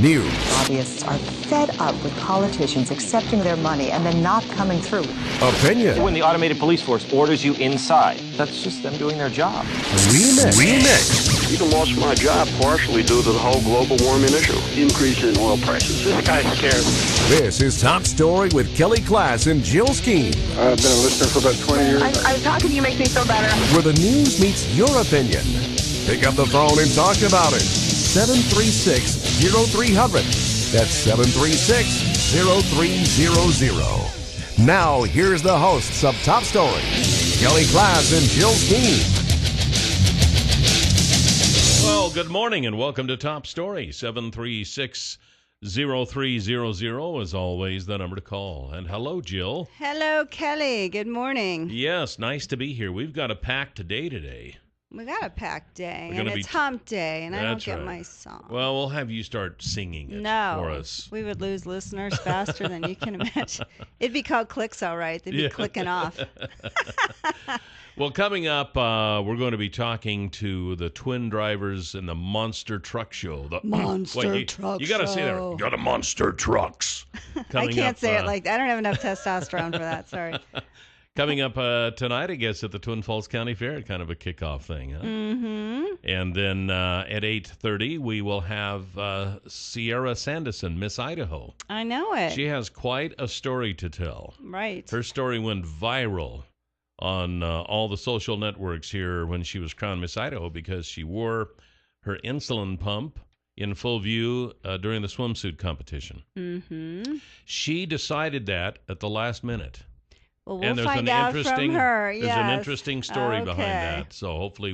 news, Lobbyists are fed up with politicians accepting their money and then not coming through. opinion, When the automated police force orders you inside, that's just them doing their job. remix. Even lost my job partially due to the whole global warming issue. Increase in oil prices. This guy's scared. This is Top Story with Kelly Klass and Jill Skeen, I've been a listener for about 20 years. How can you make me feel better? where the news meets your opinion. Pick up the phone and talk about it. 736-0300. That's 736-0300. Now, here's the hosts of Top Story, Kelly Klass and Jill Skeen. Well, good morning and welcome to Top Story. 736-0300 is always the number to call. And hello, Jill. Hello, Kelly. Good morning. Yes, nice to be here. We've got a packed day today. We got a packed day, We're and gonna it's be- hump day, and I don't That's get right. my song. Well, we'll have you start singing it No, for us. we would lose listeners faster than you can imagine. It'd be called clicks, all right. They'd be Yeah. clicking off. Well, coming up, we're going to be talking to the twin drivers in the monster truck show. The Truck You got to say that. Show. You got a monster trucks. I Coming can't up, say it like that. I don't have enough testosterone for that. Sorry. Coming up tonight, I guess, at the Twin Falls County Fair, kind of a kickoff thing, huh? Mm-hmm. And then at 8:30, we will have Sierra Sanderson, Miss Idaho. I know it. She has quite a story to tell. Right. Her story went viral on all the social networks here when she was crowned Miss Idaho because she wore her insulin pump in full view during the swimsuit competition. Mm-hmm. She decided that at the last minute. Well, And we'll there's find an out interesting, from her. There's an Yes. interesting story behind Okay. that. So hopefully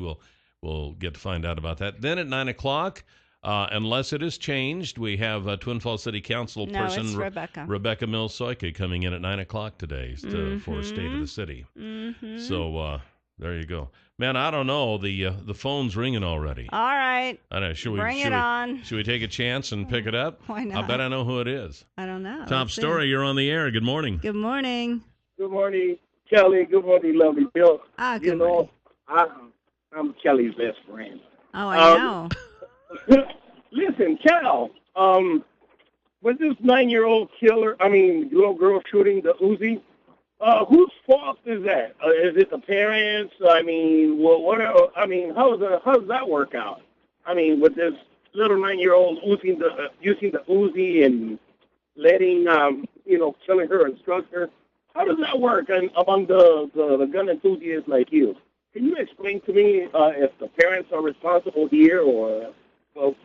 we'll get to find out about that. Then at 9 o'clock, unless it has changed, we have Twin Falls City Council No, person it's Rebecca. Rebecca Mills-Soyka coming in at 9 o'clock today for State of the City. Mm-hmm. So there you go. Man, I don't know. The phone's ringing already. All right. I know. Bring it on. Should we take a chance and pick it up? Why I not? bet I know who it is. I don't know. Top Let's see. Story, you're on the air. Good morning. Good morning. Good morning, Kelly. Good morning, lovely Bill. Good You morning. know, I'm Kelly's best friend. Oh, I know. Listen, Cal, was this 9-year-old little girl shooting the Uzi? Whose fault is that? Is it the parents? I mean, how does that work out? I mean, with this little 9-year-old using the Uzi and letting, killing her instructor. How does that work among the gun enthusiasts like you? Can you explain to me if the parents are responsible here or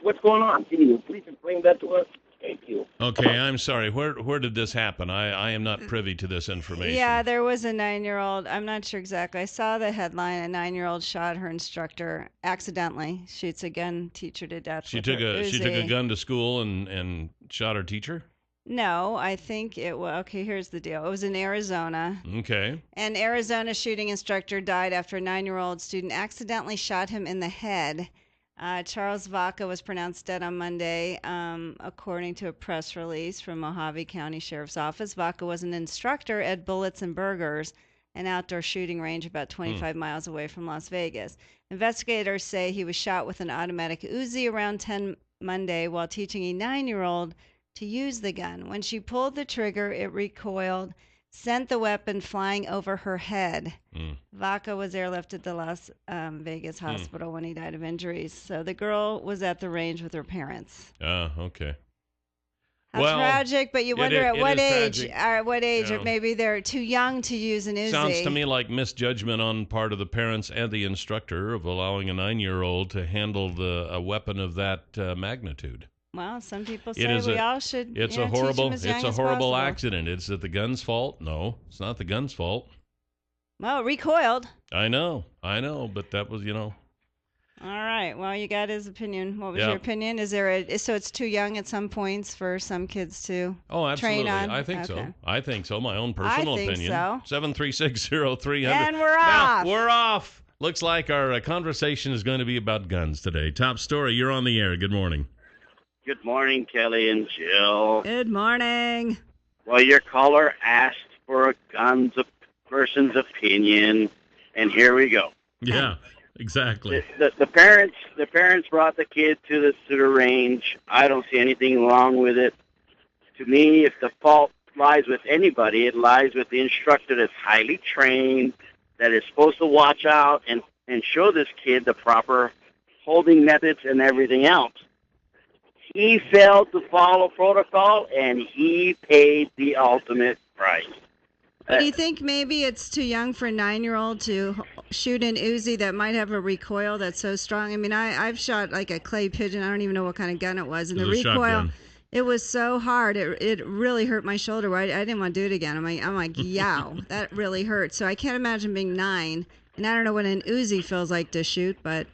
what's going on? Can you please explain that to us? Thank you. Okay, I'm sorry. Where did this happen? I am not privy to this information. Yeah, there was a 9-year-old. I'm not sure exactly. I saw the headline. A 9-year-old shot her instructor accidentally. Shoots a gun teacher to death. She with took her she took a Uzi. gun to school and shot her teacher? No, I think it was. Okay, here's the deal. It was in Arizona. Okay. An Arizona shooting instructor died after a 9-year-old student accidentally shot him in the head. Charles Vaca was pronounced dead on Monday, according to a press release from Mojave County Sheriff's Office. Vaca was an instructor at Bullets and Burgers, an outdoor shooting range about 25 miles away from Las Vegas. Investigators say he was shot with an automatic Uzi around 10 Monday while teaching a 9-year-old to use the gun. When she pulled the trigger, it recoiled, sent the weapon flying over her head. Vaca was airlifted to Las Vegas hospital when he died of injuries. So the girl was at the range with her parents. Okay. How tragic, but you wonder at what age, Yeah. or maybe they're too young to use an Uzi. Sounds to me like misjudgment on part of the parents and the instructor of allowing a 9-year-old to handle a weapon of that magnitude. Well, some people say we all should. It's teach a them horrible. as young It's a as horrible possible. accident. Is it the gun's fault? No, it's not the gun's fault. Well, it recoiled. I know, but that was, All right. Well, you got his opinion. What was Yeah. your opinion? Is there so it's too young at some points for some kids to Oh, absolutely. train on? I think so. Okay. I think so. My own personal think opinion. so. 7360300. And we're Now, off. we're off. Looks like our conversation is going to be about guns today. Top Story, you're on the air. Good morning. Good morning, Kelly and Jill. Good morning. Well, your caller asked for a person's opinion, and here we go. Yeah. exactly. The parents brought the kid to the range. I don't see anything wrong with it. To me, if the fault lies with anybody, it lies with the instructor that's highly trained, that is supposed to watch out and show this kid the proper holding methods and everything else. He failed to follow protocol, and he paid the ultimate price. But do you think maybe it's too young for a 9-year-old to shoot an Uzi that might have a recoil that's so strong? I mean, I've shot like a clay pigeon. I don't even know what kind of gun it was. And the recoil, shotgun. It was so hard. It really hurt my shoulder. I didn't want to do it again. I'm like, yow, that really hurt. So I can't imagine being 9. And I don't know what an Uzi feels like to shoot, but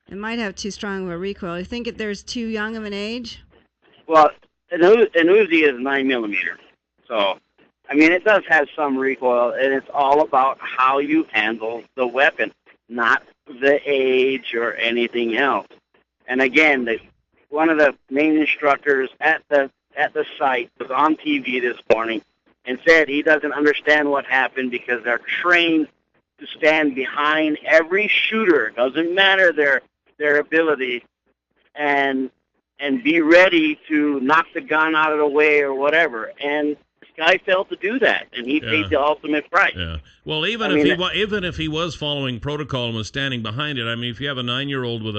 it might have too strong of a recoil. You think there's too young of an age? Well, an Uzi is 9mm. So, I mean, it does have some recoil, and it's all about how you handle the weapon, not the age or anything else. And again, one of the main instructors at the site was on TV this morning and said he doesn't understand what happened because they're trained to stand behind every shooter. It doesn't matter their ability, and be ready to knock the gun out of the way or whatever. And this guy failed to do that, and he paid the ultimate price. Yeah. Well, even if he was following protocol and was standing behind it, I mean, if you have a 9-year-old with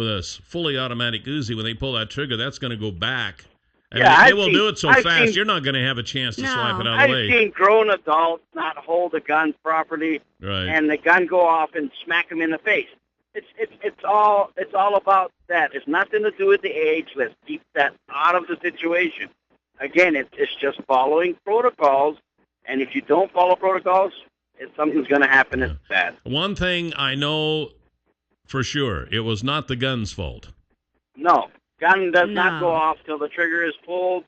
a fully automatic Uzi, when they pull that trigger, that's going to go back. They will do it so fast, you're not going to have a chance to swipe it out of the way. I've seen grown adults not hold the gun properly, right, and the gun go off and smack them in the face. It's all about that. It's nothing to do with the age. Let's keep that out of the situation. Again, it's just following protocols, and if you don't follow protocols, something's going to happen that's bad. One thing I know for sure, it was not the gun's fault. No, gun does not go off till the trigger is pulled.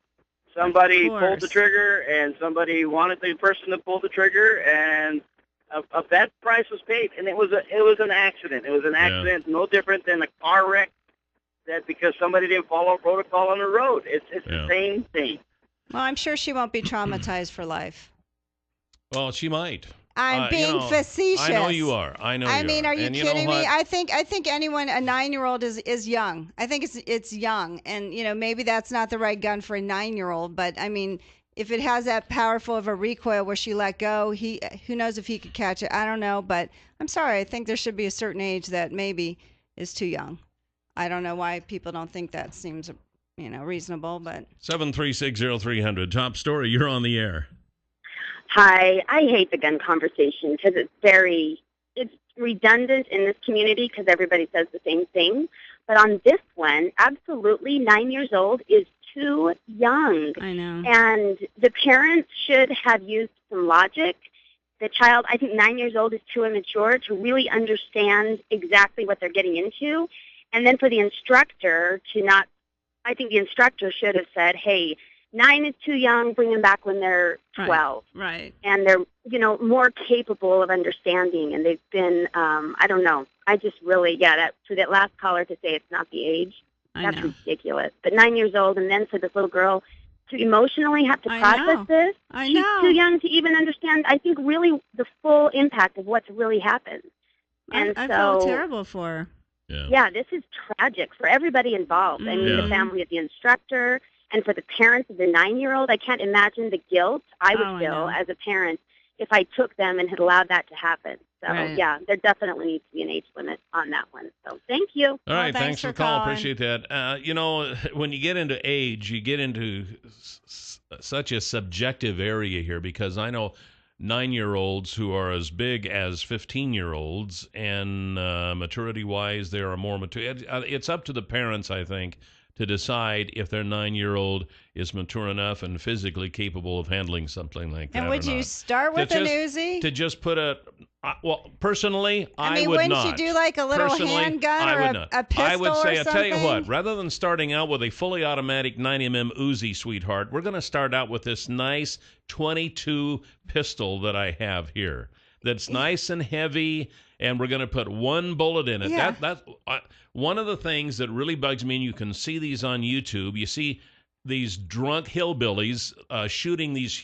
Somebody pulled the trigger, and somebody wanted the person to pull the trigger, and that price was paid, and it was an accident. It was an accident, no different than a car wreck. That because somebody didn't follow protocol on the road, it's the same thing. Well, I'm sure she won't be traumatized for life. Well, she might. I'm being facetious. I know you are. I mean, are you kidding me? I think anyone, a 9-year-old is young. I think it's young, and maybe that's not the right gun for a 9-year-old. But I mean, if it has that powerful of a recoil where she let go, who knows if he could catch it? I don't know, but I'm sorry. I think there should be a certain age that maybe is too young. I don't know why people don't think that seems, reasonable, but 7360300, top story. You're on the air. Hi, I hate the gun conversation because it's redundant in this community because everybody says the same thing. But on this one, absolutely, 9 years old is too young. I know. And the parents should have used some logic. The child, I think 9 years old is too immature to really understand exactly what they're getting into. And then for the instructor I think the instructor should have said, hey, 9 is too young, bring them back when they're 12. Right. And they're, more capable of understanding. And they've been, I don't know. I just really, for that last caller to say it's not the age, that's ridiculous. But 9 years old, and then for this little girl to emotionally have to process this, she's too young to even understand, I think, really the full impact of what's really happened. And I feel terrible for her. Yeah, this is tragic for everybody involved. I mean, the family of the instructor, and for the parents of the 9-year-old. I can't imagine the guilt I would feel as a parent if I took them and had allowed that to happen. So, there definitely needs to be an age limit on that one. So, thank you. All right, thanks for the call. Appreciate that. When you get into age, you get into such a subjective area here because I know 9-year-olds who are as big as 15-year-olds, and maturity-wise, they are more mature. It's up to the parents, I think, to decide if their 9-year-old is mature enough and physically capable of handling something like that. And would you start with an Uzi? To just put personally, I would wouldn't not. You do like a little handgun or a pistol I would say, or something? I'll tell you what, rather than starting out with a fully automatic 9mm Uzi, sweetheart, we're going to start out with this nice 22 pistol that I have here. That's nice and heavy, and we're going to put one bullet in it. Yeah. That's one of the things that really bugs me, and you can see these on YouTube. You see these drunk hillbillies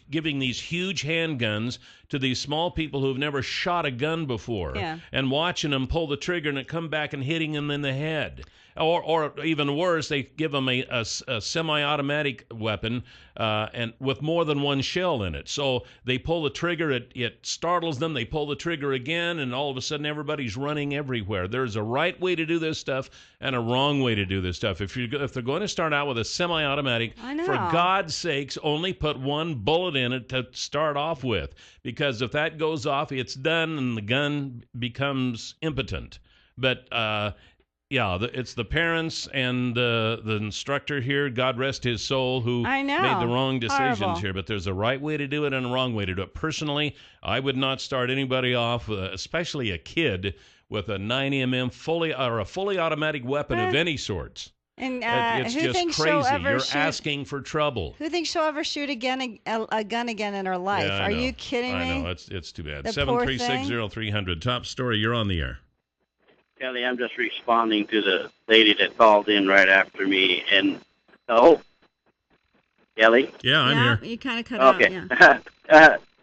giving these huge handguns to these small people who've never shot a gun before and watching them pull the trigger and it come back and hitting them in the head. Or even worse, they give them a semi-automatic weapon and with more than one shell in it. So they pull the trigger, it startles them, they pull the trigger again, and all of a sudden everybody's running everywhere. There's a right way to do this stuff and a wrong way to do this stuff. If they're going to start out with a semi-automatic, for God's sakes, only put one bullet in it to start off with. Because if that goes off, it's done and the gun becomes impotent. But it's the parents and the instructor here, God rest his soul, who made the wrong decisions here. But there's a right way to do it and a wrong way to do it. Personally, I would not start anybody off, especially a kid, with a 9mm fully automatic weapon of any sorts. And it's who just thinks crazy. she'll ever You're shoot, asking for trouble. Who thinks she'll ever shoot a gun again in her life? Yeah, Are you kidding me? I know. It's too bad. The poor thing. 7360300. Top story. You're on the air. Kelly, I'm just responding to the lady that called in right after me. And Kelly? Yeah, I'm here. You kind of cut out.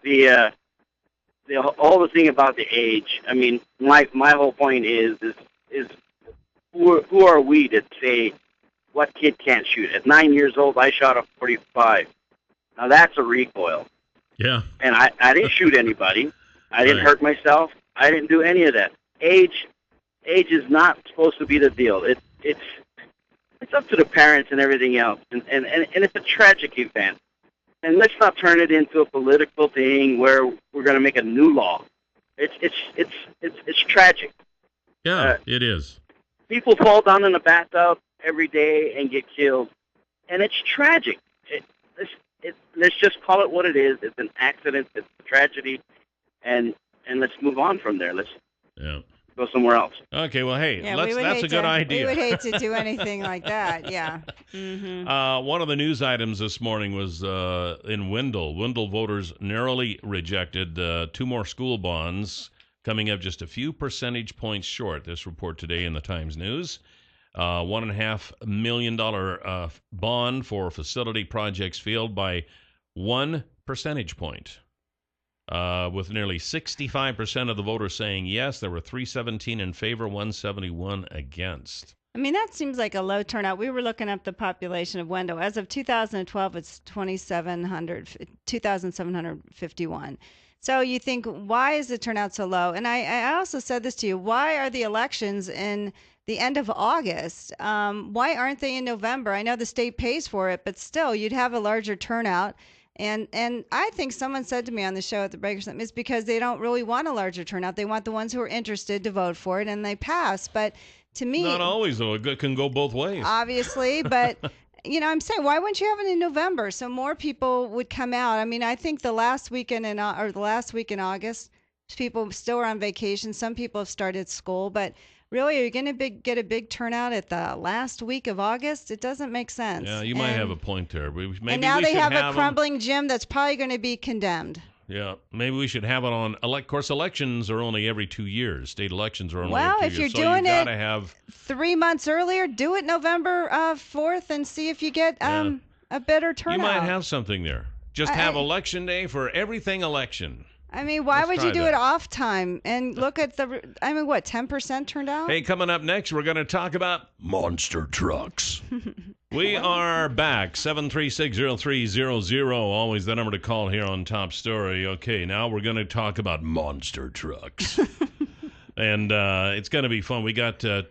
Yeah. The whole thing about the age. I mean, my whole point is who are we to say what kid can't shoot? At 9 years old, I shot a .45. Now that's a recoil. Yeah. And I didn't shoot anybody. I didn't hurt myself. I didn't do any of that. Age is not supposed to be the deal. It's up to the parents and everything else. And it's a tragic event. And let's not turn it into a political thing where we're going to make a new law. It's tragic. Yeah, it is. People fall down in the bathtub every day and get killed, and it's tragic. Let's just call it what it is. It's an accident. It's a tragedy, and let's move on from there. Let's go somewhere else. Okay, well, hey, that's a good idea. We would hate to do anything like that, yeah. Mm-hmm. One of the news items this morning was in Wendell. Wendell voters narrowly rejected 2 more school bonds, coming up just a few percentage points short. This report today in the Times News. $1.5 million bond for facility projects failed by 1 percentage point. With nearly 65% of the voters saying yes, there were 317 in favor, 171 against. I mean, that seems like a low turnout. We were looking up the population of Wendell. As of 2012, it's 2,751. So you think, why is the turnout so low? And I also said this to you. Why are the elections in the end of August? Why aren't they in November? I know the state pays for it, but still, you'd have a larger turnout. And I think someone said to me on the show at the Breakers, it's because they don't really want a larger turnout. They want the ones who are interested to vote for it, and they pass. But to me... Not always, though. It can go both ways. Obviously, but... I'm saying, why wouldn't you have it in November so more people would come out? I mean, I think the last week in August, people still are on vacation. Some people have started school, but really, are you going to get a big turnout at the last week of August? It doesn't make sense. Yeah, you might have a point there. And now they have a crumbling gym that's probably going to be condemned. Yeah, maybe we should have it on. Of course, elections are only every 2 years. State elections are only every 2 years. Well, if you're doing it 3 months earlier, do it November 4th and see if you get a better turnout. You might have something there. Just have election day for everything election. I mean, why would you do it off time? And look at 10% turned out? Hey, coming up next, we're going to talk about monster trucks. We are back, 7360300, always the number to call here on Top Story. Okay, now we're going to talk about monster trucks. And it's going to be fun. We got the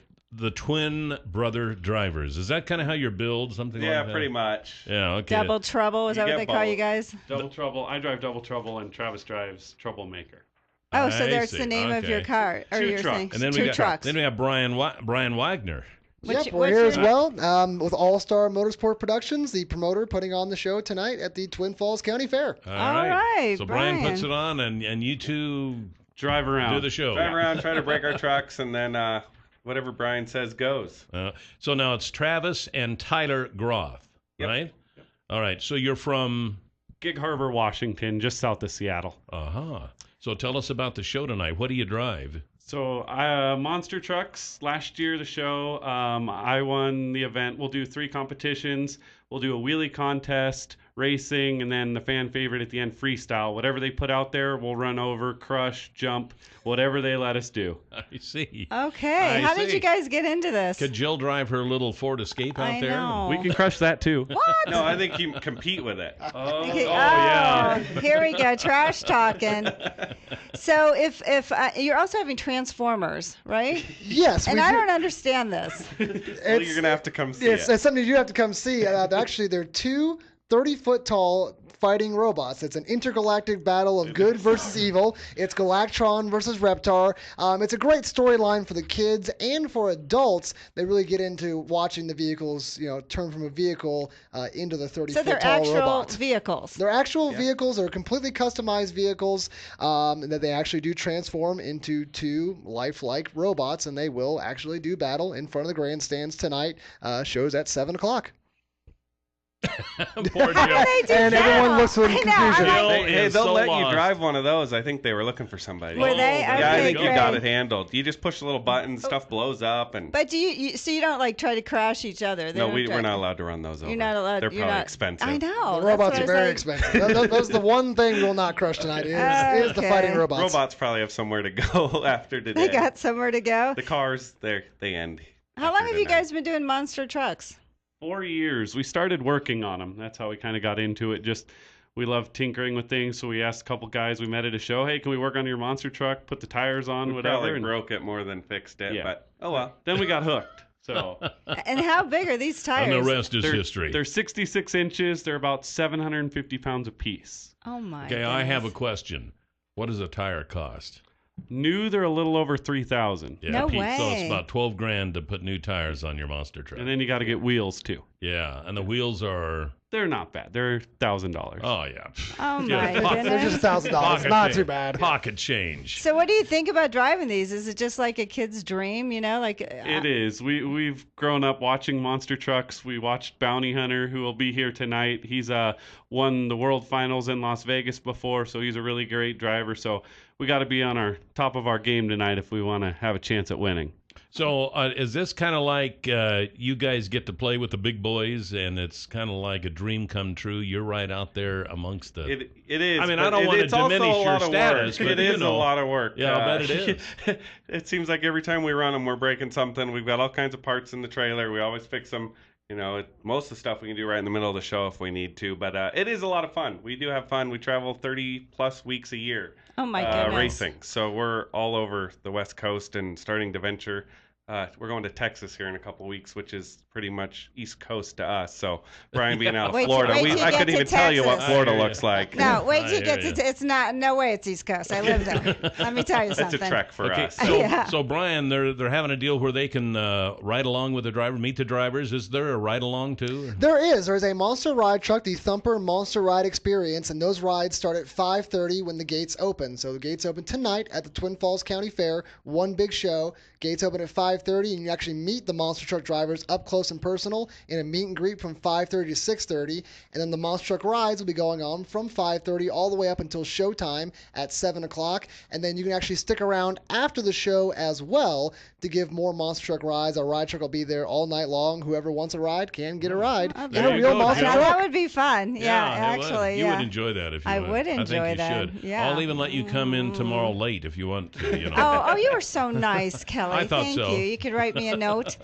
twin brother drivers. Is that kind of how you're billed? Something like that? Yeah, pretty much. Yeah, okay. Double Trouble, is that what they call you guys? Double Trouble. I drive Double Trouble, and Travis drives Troublemaker. Oh, so there's the name of your car. Or Two your trucks. thing. And then Two trucks. Then we have Brian Wagner. Yep, we're here as well with All Star Motorsport Productions, the promoter putting on the show tonight at the Twin Falls County Fair. All right. So Brian puts it on, and you two drive around, do the show. Drive around, try to break our trucks, and then whatever Brian says goes. So now it's Travis and Tyler Groth, right? Yep. All right. So you're from Gig Harbor, Washington, just south of Seattle. So tell us about the show tonight. What do you drive? So monster trucks. Last year, the show, I won the event. We'll do 3 competitions. We'll do a wheelie contest, racing, and then the fan favorite at the end, freestyle. Whatever they put out there, we'll run over, crush, jump, whatever they let us do. I see. Okay. How did you guys get into this? Could Jill drive her little Ford Escape out there? Know. We can crush that too. What? No, I think you compete with it. Yeah. Here we go. Trash talking. So if you're also having Transformers, right? Yes. And I don't understand this. Well, you're going to have to come see it. It's something you have to come see. Actually, they're two 30-foot tall fighting robots. It's an intergalactic battle of good versus evil. It's Galactron versus Reptar. It's a great storyline for the kids and for adults. They really get into watching the vehicles, turn from a vehicle into the 30-foot tall robots. So they're actual vehicles. They're actual vehicles. They're completely customized vehicles that they actually do transform into two lifelike robots, and they will actually do battle in front of the grandstands tonight. Shows at 7 o'clock. Poor Jill. And everyone looks with confusion. They'll let you drive one of those. I think they were looking for somebody. Were they? Yeah, I think great. you got it handled. You just push the little button, stuff blows up, and. But so you don't like try to crash each other? No, we're not allowed to run those over. You're not allowed. They're probably expensive. I know. The robots are very expensive. That's the one thing we will not crush tonight. Is the fighting robots. Robots probably have somewhere to go after today. They got somewhere to go. The cars, they end. How long have you guys been doing monster trucks? 4 years. We started working on them. That's how we kind of got into it. We love tinkering with things, so we asked a couple guys we met at a show, hey, can we work on your monster truck, put the tires on, whatever. Probably broke it more than fixed it, but oh well. Then we got hooked. So. And how big are these tires? And the rest is history. They're 66 inches. They're about 750 pounds apiece. Oh, my Okay, I have a question. What does a tire cost? New, they're a little over $3,000. Yeah, no way. So it's about $12,000 to put new tires on your monster truck. And then you got to get wheels too. Yeah, and the wheels are. They're not bad. They're $1,000. Oh yeah. Oh my goodness. They're just $1,000. Not too bad. Pocket change. So what do you think about driving these? Is it just like a kid's dream? It is. We've grown up watching monster trucks. We watched Bounty Hunter, who will be here tonight. He's won the World Finals in Las Vegas before, so he's a really great driver. So we got to be on our top of our game tonight if we want to have a chance at winning. So is this kind of like you guys get to play with the big boys, and it's kind of like a dream come true? You're right out there amongst the. It is. I mean, I don't want to diminish your status, but it is a lot of work. Yeah, I bet it is. It seems like every time we run them, we're breaking something. We've got all kinds of parts in the trailer. We always fix them. Most of the stuff we can do right in the middle of the show if we need to. But it is a lot of fun. We do have fun. We travel 30-plus weeks a year. Oh, my goodness. Racing. So we're all over the West Coast and starting to venture. We're going to Texas here in a couple weeks, which is pretty much East Coast to us. So Brian being out of Florida, I couldn't even tell you what Florida looks like. No, wait till you get to it's not. No way, it's East Coast. I live there. Let me tell you something. It's a trek for us. So Brian, they're having a deal where they can ride along with the driver, meet the drivers. Is there a ride along too? There is. There's a monster ride truck, the Thumper Monster Ride Experience, and those rides start at 5:30 when the gates open. So the gates open tonight at the Twin Falls County Fair. One big show. Gates open at 5:30, and you actually meet the monster truck drivers up close and personal in a meet and greet from 5:30 to 6:30, and then the monster truck rides will be going on from 5:30 all the way up until showtime at 7 o'clock, and then you can actually stick around after the show as well to give more monster truck rides. Our ride truck will be there all night long. Whoever wants a ride can get a ride in a real monster truck. That would be fun. Yeah, actually. You would enjoy that if you I would enjoy I think that. you should. Yeah. I'll even let you come in tomorrow late if you want to. Oh, you were so nice, Kelly. I thought Thank so. you. You could write me a note.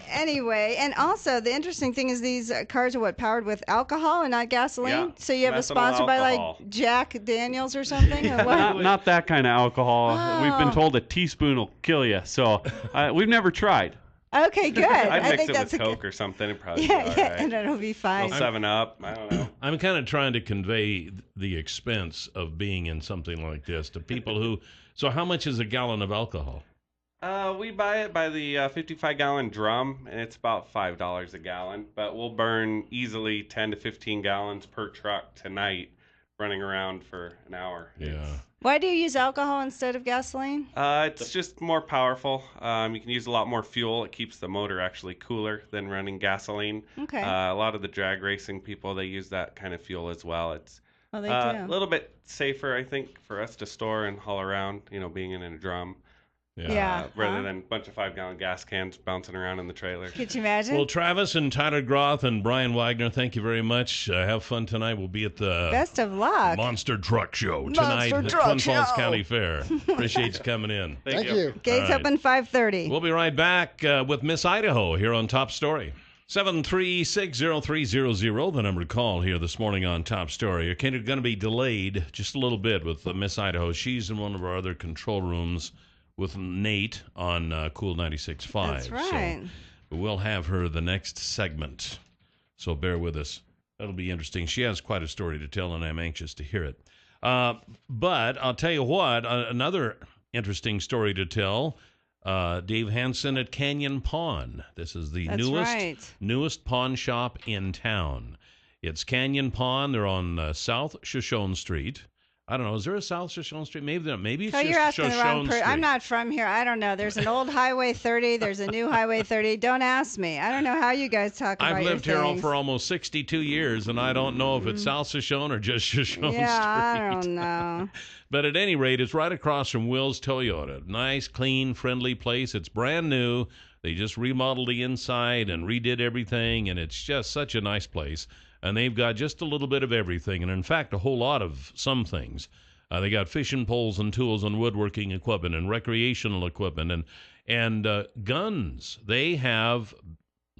Anyway, and also the interesting thing is these cars are powered with alcohol and not gasoline. Yeah, so you have a sponsor by like Jack Daniels or something. Or what? Not that kind of alcohol. We've been told a teaspoon will kill you. So we've never tried. Okay, good. I'd I mix think it that's with Coke or something. It'd probably yeah, be all yeah, right. and it'll be fine. 7-Up. I don't know. I'm kind of trying to convey the expense of being in something like this to people who. So how much is a gallon of alcohol? We buy it by the 55-gallon drum, and it's about $5 a gallon. But we'll burn easily 10 to 15 gallons per truck tonight, running around for an hour. Yeah. Why do you use alcohol instead of gasoline? It's just more powerful. You can use a lot more fuel. It keeps the motor actually cooler than running gasoline. Okay. A lot of the drag racing people, they use that kind of fuel as well. It's they do. a little bit safer, I think, for us to store and haul around, being in a drum. rather than a bunch of 5-gallon gas cans bouncing around in the trailer. Could you imagine? Well, Travis and Tyler Groth and Brian Wagner, thank you very much. Have fun tonight. We'll be at the Best of luck. Monster Truck Show tonight at Twin Falls County Fair. Appreciate you coming in. Thank you. Gates open 5:30. We'll be right back with Miss Idaho here on Top Story. 7360300, the number to call here this morning on Top Story. You're kind of going to be delayed just a little bit with Miss Idaho. She's in one of our other control rooms with Nate on Cool 96.5. That's right. So we'll have her the next segment. So bear with us. That'll be interesting. She has quite a story to tell, and I'm anxious to hear it. But I'll tell you what, another interesting story to tell. Dave Hansen at Canyon Pawn. This is the newest pawn shop in town. It's Canyon Pawn. They're on South Shoshone Street. I don't know. Is there a South Shoshone Street? Maybe it's just you're asking the wrong person. Street. I'm not from here. I don't know. There's an old Highway 30. There's a new Highway 30. Don't ask me. I don't know how you guys talk about I've lived here things. for almost 62 years, and I don't know if it's South Shoshone or just Shoshone Street. I don't know. But at any rate, it's right across from Will's Toyota. Nice, clean, friendly place. It's brand new. They just remodeled the inside and redid everything, and it's just such a nice place. And they've got just a little bit of everything, and in fact, a whole lot of some things. They got fishing poles and tools and woodworking equipment and recreational equipment and guns. They have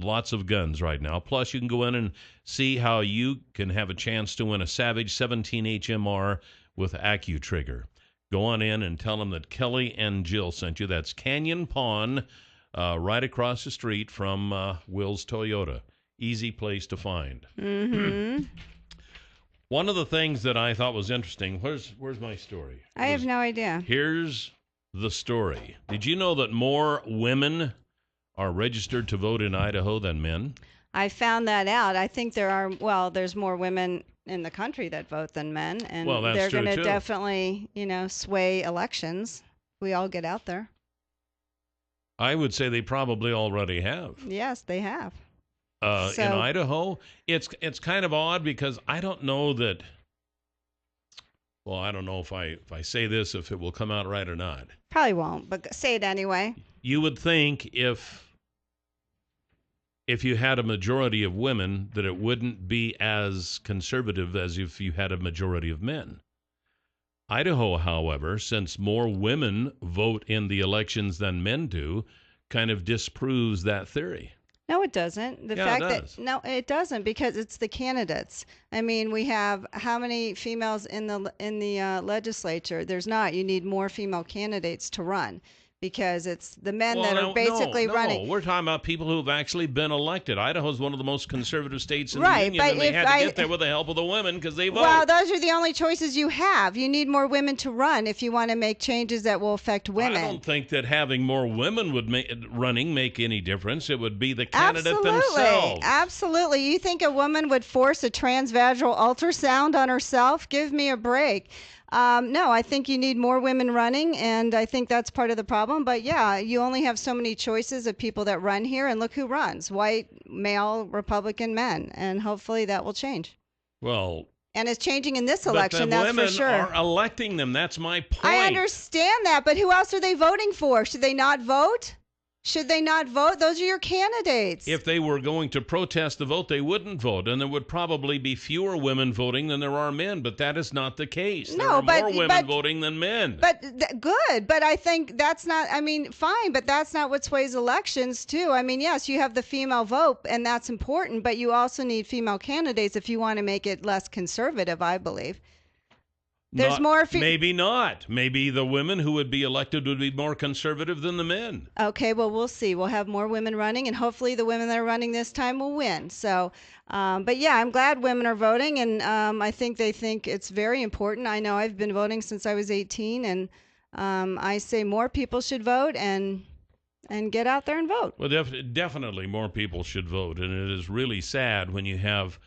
lots of guns right now. Plus, you can go in and see how you can have a chance to win a Savage 17 HMR with AccuTrigger. Go on in and tell them that Kelly and Jill sent you. That's Canyon Pawn, right across the street from Will's Toyota. Easy place to find. Mm-hmm. One of the things that I thought was interesting, where's my story? I have no idea. Here's the story. Did you know that more women are registered to vote in Idaho than men? I found that out. I think there's more women in the country that vote than men, and they're going to definitely, sway elections. We all get out there. I would say they probably already have. Yes, they have. In Idaho, it's kind of odd because I don't know that. Well, I don't know if I say this, if it will come out right or not. Probably won't, but say it anyway. You would think if you had a majority of women that it wouldn't be as conservative as if you had a majority of men. Idaho, however, since more women vote in the elections than men do, kind of disproves that theory. No, it doesn't. No, it doesn't, because it's the candidates. I mean, we have how many females in the legislature? There's not. You need more female candidates to run, because it's the men that are basically running. No, we're talking about people who have actually been elected. Idaho is one of the most conservative states in the union, but and they had to get there with the help of the women because they vote. Well, those are the only choices you have. You need more women to run if you want to make changes that will affect women. I don't think that having more women would make any difference. It would be the candidate themselves. Absolutely. You think a woman would force a transvaginal ultrasound on herself? Give me a break. No, I think you need more women running, and I think that's part of the problem. But yeah, you only have so many choices of people that run here, and look who runs: white, male, Republican men, and hopefully that will change. Well, and it's changing in this election, that's for sure. Women are electing them. That's my point. I understand that, but who else are they voting for? Should they not vote? Should they not vote? Those are your candidates. If they were going to protest the vote, they wouldn't vote, and there would probably be fewer women voting than there are men, but that is not the case. There are more women voting than men. Good, but I think that's not, fine, but that's not what sways elections, too. Yes, you have the female vote, and that's important, but you also need female candidates if you want to make it less conservative, I believe. There's more. Maybe not. Maybe the women who would be elected would be more conservative than the men. Okay, well, we'll see. We'll have more women running, and hopefully the women that are running this time will win. So, but yeah, I'm glad women are voting, and I think they think it's very important. I know I've been voting since I was 18, and I say more people should vote and get out there and vote. Well, definitely more people should vote, and it is really sad when you have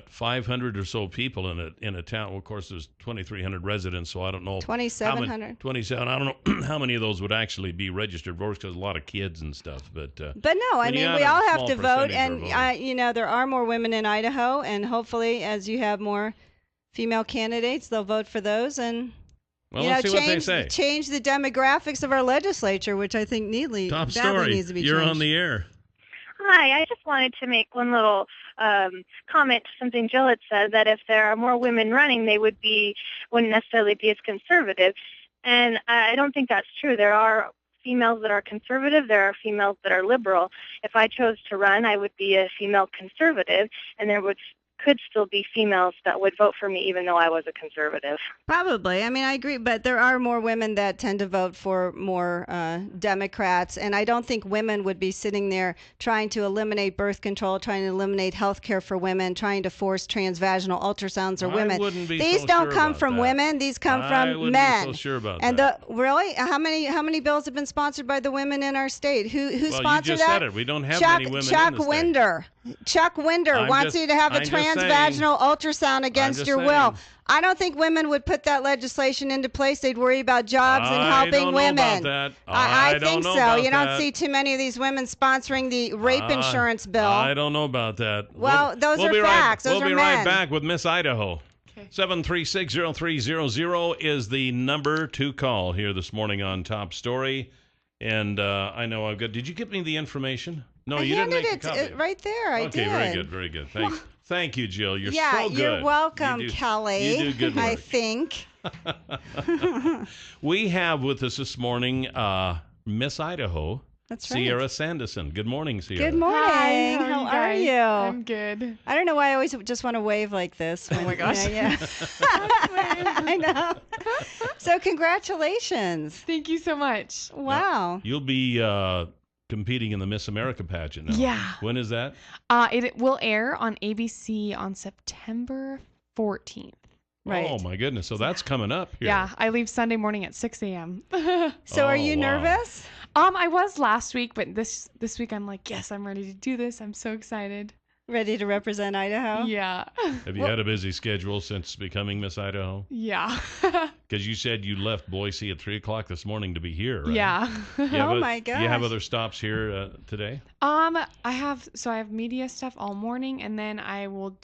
500 or so people in a town. Well, of course, there's 2,300 residents, so I don't know. 2,700. 27. I don't know how many of those would actually be registered voters, because a lot of kids and stuff. But no, we all have to vote, and there are more women in Idaho, and hopefully, as you have more female candidates, they'll vote for those, and Well, let's see what they say. Change the demographics of our legislature, which I think Top badly story. needs to be You're changed. on the air. Hi, I just wanted to make one little comment to something Jill had said, that if there are more women running, they wouldn't necessarily be as conservative. And I don't think that's true. There are females that are conservative. There are females that are liberal. If I chose to run, I would be a female conservative, and there could still be females that would vote for me even though I was a conservative. Probably. I mean, I agree, but there are more women that tend to vote for more Democrats, and I don't think women would be sitting there trying to eliminate birth control, trying to eliminate health care for women, trying to force transvaginal ultrasounds for women. These don't come from women. These come from men. I wouldn't be so sure about that. Really? How many bills have been sponsored by the women in our state? Who sponsored that? Well, you just said it. We don't have many women in the state. Chuck Winder wants you to have a transvaginal ultrasound against your will. I don't think women would put that legislation into place. They'd worry about jobs and helping women. I don't know about that. I think so. You don't see too many of these women sponsoring the rape insurance bill. I don't know about that. Well, those are facts. Those are men. We'll be right back with Miss Idaho. 7360300 is the number to call here this morning on Top Story. And I know I've got. Did you give me the information? No, you didn't make a copy. Right there. I did. Okay, very good. Thank you, Jill. You're so good. You're welcome, Kelly. You do good work. I think. We have with us this morning Miss Idaho. That's right. Sierra Sanderson. Good morning, Sierra. Good morning. Hi, how are you? I'm good. I don't know why I always just want to wave like this. Oh my gosh. Yeah. I know. So congratulations. Thank you so much. Wow. You'll be competing in the Miss America pageant now. Yeah. When is that? It will air on ABC on September 14th. Right. Oh, my goodness. So that's coming up here. Yeah. I leave Sunday morning at 6 a.m. So are you nervous? I was last week, but this week I'm like, yes, I'm ready to do this. I'm so excited. Ready to represent Idaho? Yeah. Have you had a busy schedule since becoming Miss Idaho? Yeah. Because you said you left Boise at 3 o'clock this morning to be here, right? Yeah. Oh my gosh. Do you have other stops here today? I have media stuff all morning, and then I will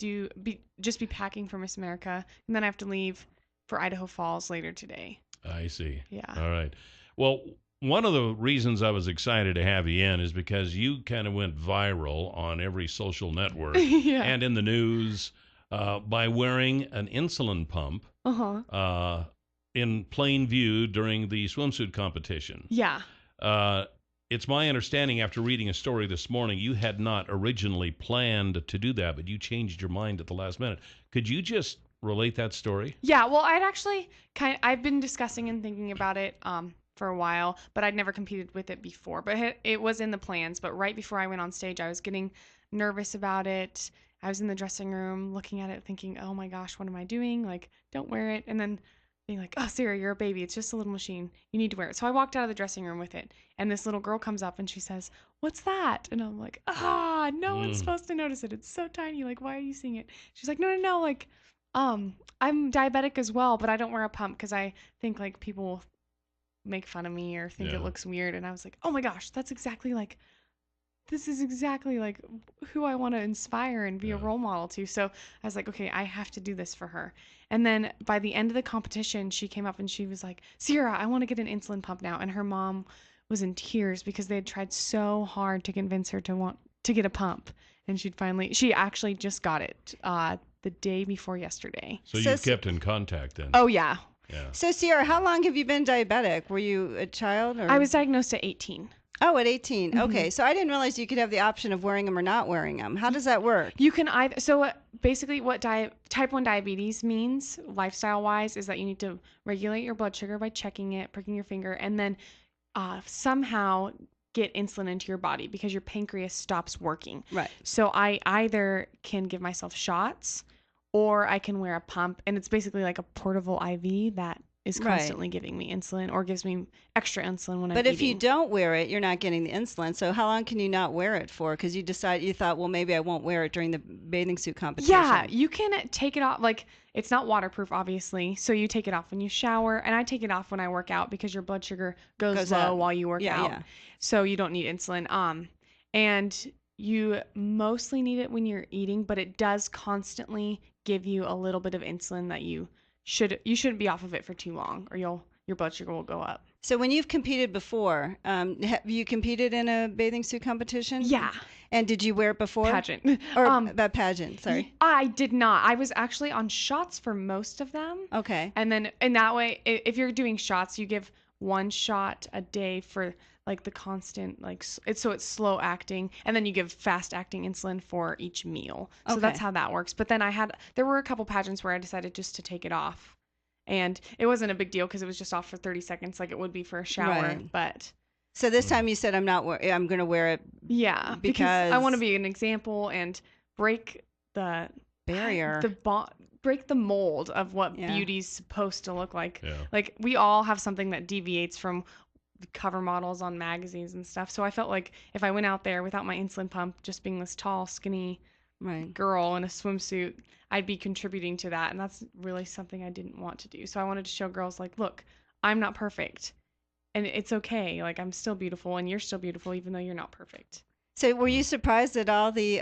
just be packing for Miss America, and then I have to leave for Idaho Falls later today. I see. Yeah. All right. Well, one of the reasons I was excited to have you in is because you kind of went viral on every social network and in the news by wearing an insulin pump in plain view during the swimsuit competition. Yeah. It's my understanding after reading a story this morning, you had not originally planned to do that, but you changed your mind at the last minute. Could you just relate that story? Yeah. Well, I've been discussing and thinking about it for a while, but I'd never competed with it before. But it was in the plans. But right before I went on stage, I was getting nervous about it. I was in the dressing room looking at it thinking, oh my gosh, what am I doing? Like, don't wear it. And then being like, oh, Sarah, you're a baby. It's just a little machine. You need to wear it. So I walked out of the dressing room with it. And this little girl comes up and she says, what's that? And I'm like, no one's supposed to notice it. It's so tiny. Like, why are you seeing it? She's like, no. Like, I'm diabetic as well, but I don't wear a pump because I think like people will make fun of me or think it looks weird. And I was like, oh my gosh, this is exactly like who I want to inspire and be a role model to. So I was like, okay, I have to do this for her. And then by the end of the competition, she came up and she was like, Sierra, I want to get an insulin pump now. And her mom was in tears because they had tried so hard to convince her to want to get a pump. And she actually just got it the day before yesterday. So you've kept in contact then? Oh, yeah. So, Sierra, how long have you been diabetic? Were you a child? Or? I was diagnosed at 18. Oh, at 18. Mm-hmm. Okay. So I didn't realize you could have the option of wearing them or not wearing them. How does that work? You can either. So basically what type 1 diabetes means lifestyle-wise is that you need to regulate your blood sugar by checking it, pricking your finger, and then somehow get insulin into your body because your pancreas stops working. Right. So I either can give myself shots or I can wear a pump, and it's basically like a portable IV that is constantly giving me insulin or gives me extra insulin when I'm eating. But if you don't wear it, you're not getting the insulin. So how long can you not wear it for? Because you thought, well, maybe I won't wear it during the bathing suit competition. Yeah, you can take it off. Like, it's not waterproof, obviously. So you take it off when you shower, and I take it off when I work out because your blood sugar goes low up while you work out. Yeah. So you don't need insulin. And you mostly need it when you're eating, but it does constantly give you a little bit of insulin that you you shouldn't be off of it for too long, or your blood sugar will go up. So when you've competed before, have you competed in a bathing suit competition? Yeah. And did you wear it before? Pageant. Or that pageant, sorry. I did not. I was actually on shots for most of them. Okay. And then in that way, if you're doing shots, you give 1 shot a day for like the constant, like so it's slow acting, and then you give fast acting insulin for each meal. So that's how that works. But then there were a couple pageants where I decided just to take it off. And it wasn't a big deal because it was just off for 30 seconds like it would be for a shower. Right. But so this time you said I'm going to wear it. Yeah, because I want to be an example and break the barrier, break the mold of what beauty's supposed to look like. Yeah. Like we all have something that deviates from the cover models on magazines and stuff. So I felt like if I went out there without my insulin pump, just being this tall, skinny girl in a swimsuit, I'd be contributing to that, and that's really something I didn't want to do. So I wanted to show girls like, look, I'm not perfect, and it's okay. Like I'm still beautiful, and you're still beautiful, even though you're not perfect. So were you surprised at all the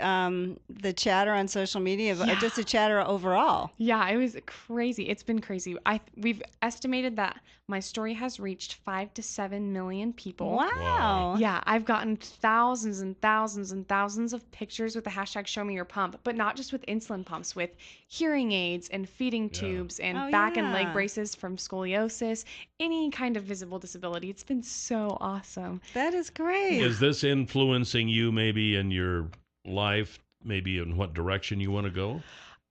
chatter on social media, just the chatter overall? Yeah, it was crazy. It's been crazy. We've estimated that my story has reached 5 to 7 million people. Wow. Yeah, I've gotten thousands and thousands and thousands of pictures with the hashtag Show Me Your Pump, but not just with insulin pumps, with hearing aids and feeding tubes and back and leg braces from scoliosis, any kind of visible disability. It's been so awesome. That is great. Is this influencing you maybe in your life, maybe in what direction you want to go?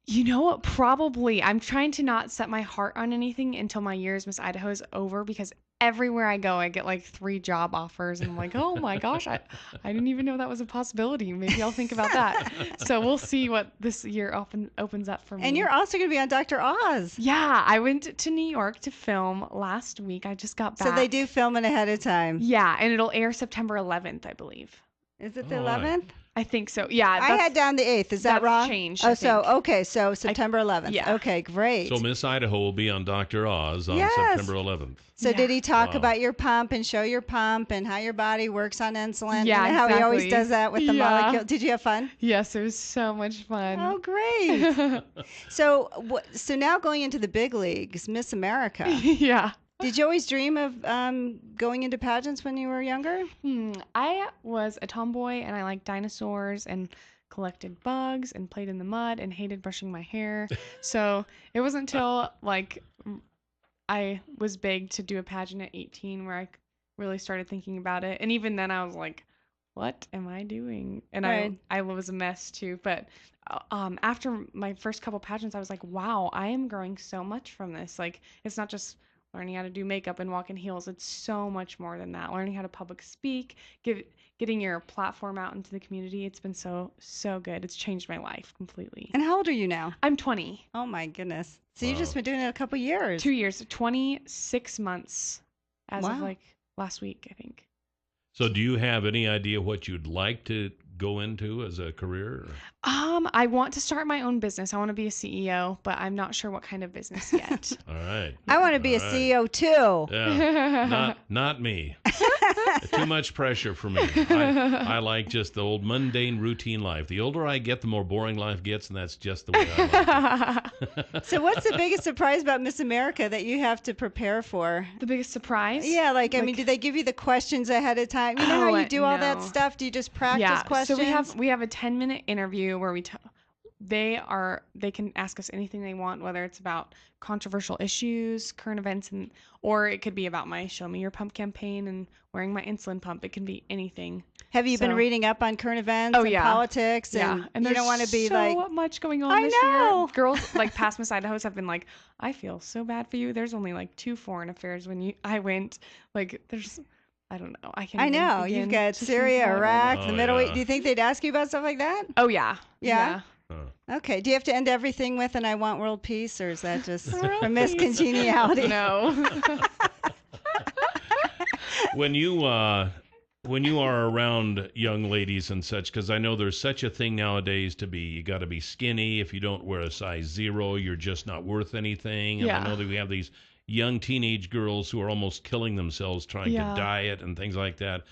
You know what? Probably. I'm trying to not set my heart on anything until my year as Miss Idaho is over, because everywhere I go, I get like 3 job offers, and I'm like, oh my gosh, I didn't even know that was a possibility. Maybe I'll think about that. So we'll see what this year opens up for me. And you're also going to be on Dr. Oz. Yeah, I went to New York to film last week. I just got back. So they do filming ahead of time. Yeah, and it'll air September 11th, I believe. Is it the 11th? I think so. Yeah. I had down the 8th. Is that that's wrong? Changed. Oh, so September 11th. Yeah. Okay, great. So Miss Idaho will be on Dr. Oz on September 11th. So did he talk about your pump and show your pump and how your body works on insulin? Yeah, and how he always does that with the molecule. Did you have fun? Yes, it was so much fun. Oh, great. So now going into the big leagues, Miss America. Yeah. Did you always dream of going into pageants when you were younger? I was a tomboy, and I liked dinosaurs and collected bugs and played in the mud and hated brushing my hair. So it wasn't until like I was big to do a pageant at 18 where I really started thinking about it. And even then I was like, what am I doing? And I was a mess too. But after my first couple pageants, I was like, wow, I am growing so much from this. Like, it's not just learning how to do makeup and walk in heels. It's so much more than that. Learning how to public speak, getting your platform out into the community. It's been so good. It's changed my life completely. And how old are you now? I'm 20. Oh my goodness. So you've just been doing it a couple years. 2 years, 26 months as of like last week, I think. So do you have any idea what you'd like to go into as a career? I want to start my own business. I want to be a CEO, but I'm not sure what kind of business yet. All right. I want to be a CEO too. Yeah. Not me. Too much pressure for me. I like just the old mundane routine life. The older I get, the more boring life gets, and that's just the way I like it. So what's the biggest surprise about Miss America that you have to prepare for? The biggest surprise? Yeah, I mean, do they give you the questions ahead of time? You know how you do all that stuff? Do you just practice questions? So we have a 10-minute interview where they can ask us anything they want, whether it's about controversial issues, current events, or it could be about my Show Me Your Pump campaign and wearing my insulin pump. It can be anything. Have you been reading up on current events and politics? And you don't want to be so much going on this year. Girls like past Miss Idahos have been like, I feel so bad for you. There's only like 2 foreign affairs when I went. Like there's, I don't know. I know. You've got Syria, Iraq, the Middle East. Do you think they'd ask you about stuff like that? Oh yeah. Yeah. Okay. Do you have to end everything with "and I want world peace," or is that just a miscongeniality? No. When you are around young ladies and such, because I know there's such a thing nowadays you got to be skinny. If you don't wear a size 0, you're just not worth anything. And I know that we have these young teenage girls who are almost killing themselves trying to diet and things like that.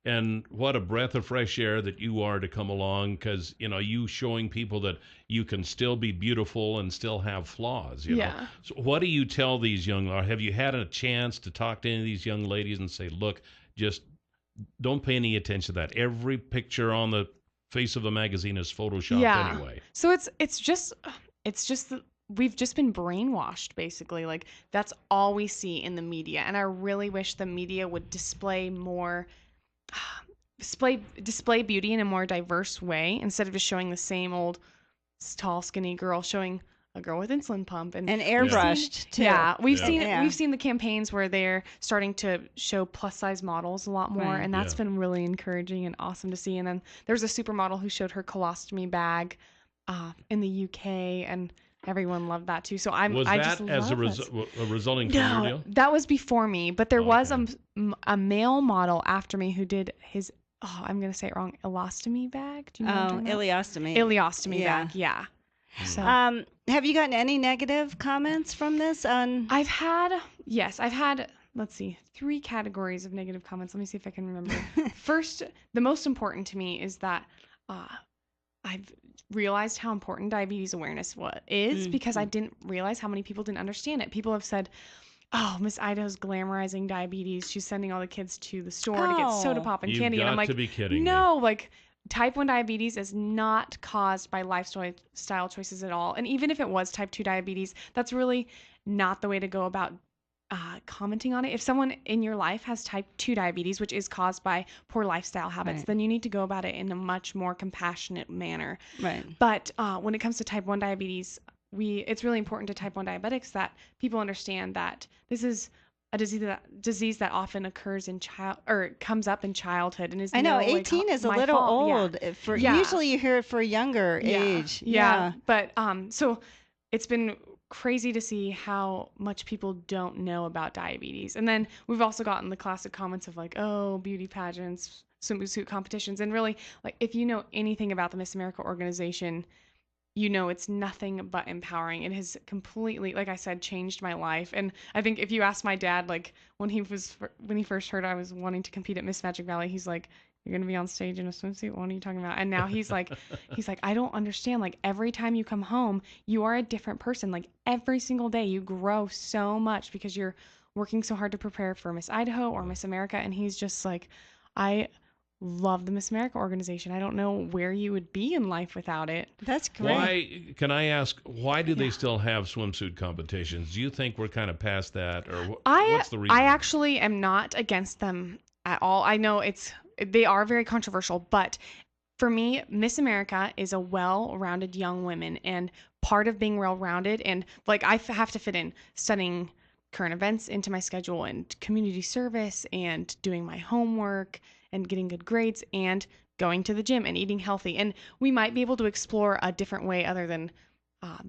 And what a breath of fresh air that you are to come along, because you showing people that you can still be beautiful and still have flaws. Yeah. So what do you tell these have you had a chance to talk to any of these young ladies and say, look, just don't pay any attention to that. Every picture on the face of the magazine is photoshopped anyway. So it's just we've just been brainwashed, basically. Like, that's all we see in the media, and I really wish the media would display beauty in a more diverse way, instead of just showing the same old tall, skinny girl, showing a girl with insulin pump and airbrushed too. Yeah, we've seen the campaigns where they're starting to show plus size models a lot more, and that's been really encouraging and awesome to see. And then there's a supermodel who showed her colostomy bag in the UK, and everyone loved that too. So Was that as a resulting from your deal? That was before me, but there was a male model after me who did his, I'm going to say it wrong, ileostomy bag. Do you know what I'm talking about? Ileostomy. Ileostomy bag, yeah. So, have you gotten any negative comments from this? I've had, let's see, 3 categories of negative comments. Let me see if I can remember. First, the most important to me is that I've realized how important diabetes awareness is, because I didn't realize how many people didn't understand it. People have said, oh, Miss Idaho's glamorizing diabetes. She's sending all the kids to the store to get soda pop and candy. You've And I'm got like, to be kidding no, me. like, type 1 diabetes is not caused by lifestyle choices at all. And even if it was type 2 diabetes, that's really not the way to go about commenting on it. If someone in your life has type 2 diabetes, which is caused by poor lifestyle habits, then you need to go about it in a much more compassionate manner. Right. But when it comes to type 1 diabetes, it's really important to type 1 diabetics that people understand that this is a disease that often occurs in comes up in childhood, and is. I know 18 is a little old. Usually you hear it for a younger age. Yeah. But so it's been crazy to see how much people don't know about diabetes. And then we've also gotten the classic comments of like, oh, beauty pageants, swimsuit competitions, and really, like, if you know anything about the Miss America organization, it's nothing but empowering. It has completely, like I said, changed my life. And I think if you ask my dad, like, when he first heard I was wanting to compete at Miss Magic Valley, he's like, you're going to be on stage in a swimsuit? What are you talking about? And now he's like, I don't understand. Like, every time you come home, you are a different person. Like, every single day you grow so much because you're working so hard to prepare for Miss Idaho or Miss America. And he's just like, I love the Miss America organization. I don't know where you would be in life without it. That's great. Can I ask, why do they still have swimsuit competitions? Do you think we're kind of past that, or what's the reason? I actually am not against them at all. I know they are very controversial, but for me, Miss America is a well-rounded young woman, and part of being well-rounded, and like I have to fit in studying current events into my schedule, and community service, and doing my homework, and getting good grades, and going to the gym and eating healthy. And we might be able to explore a different way other than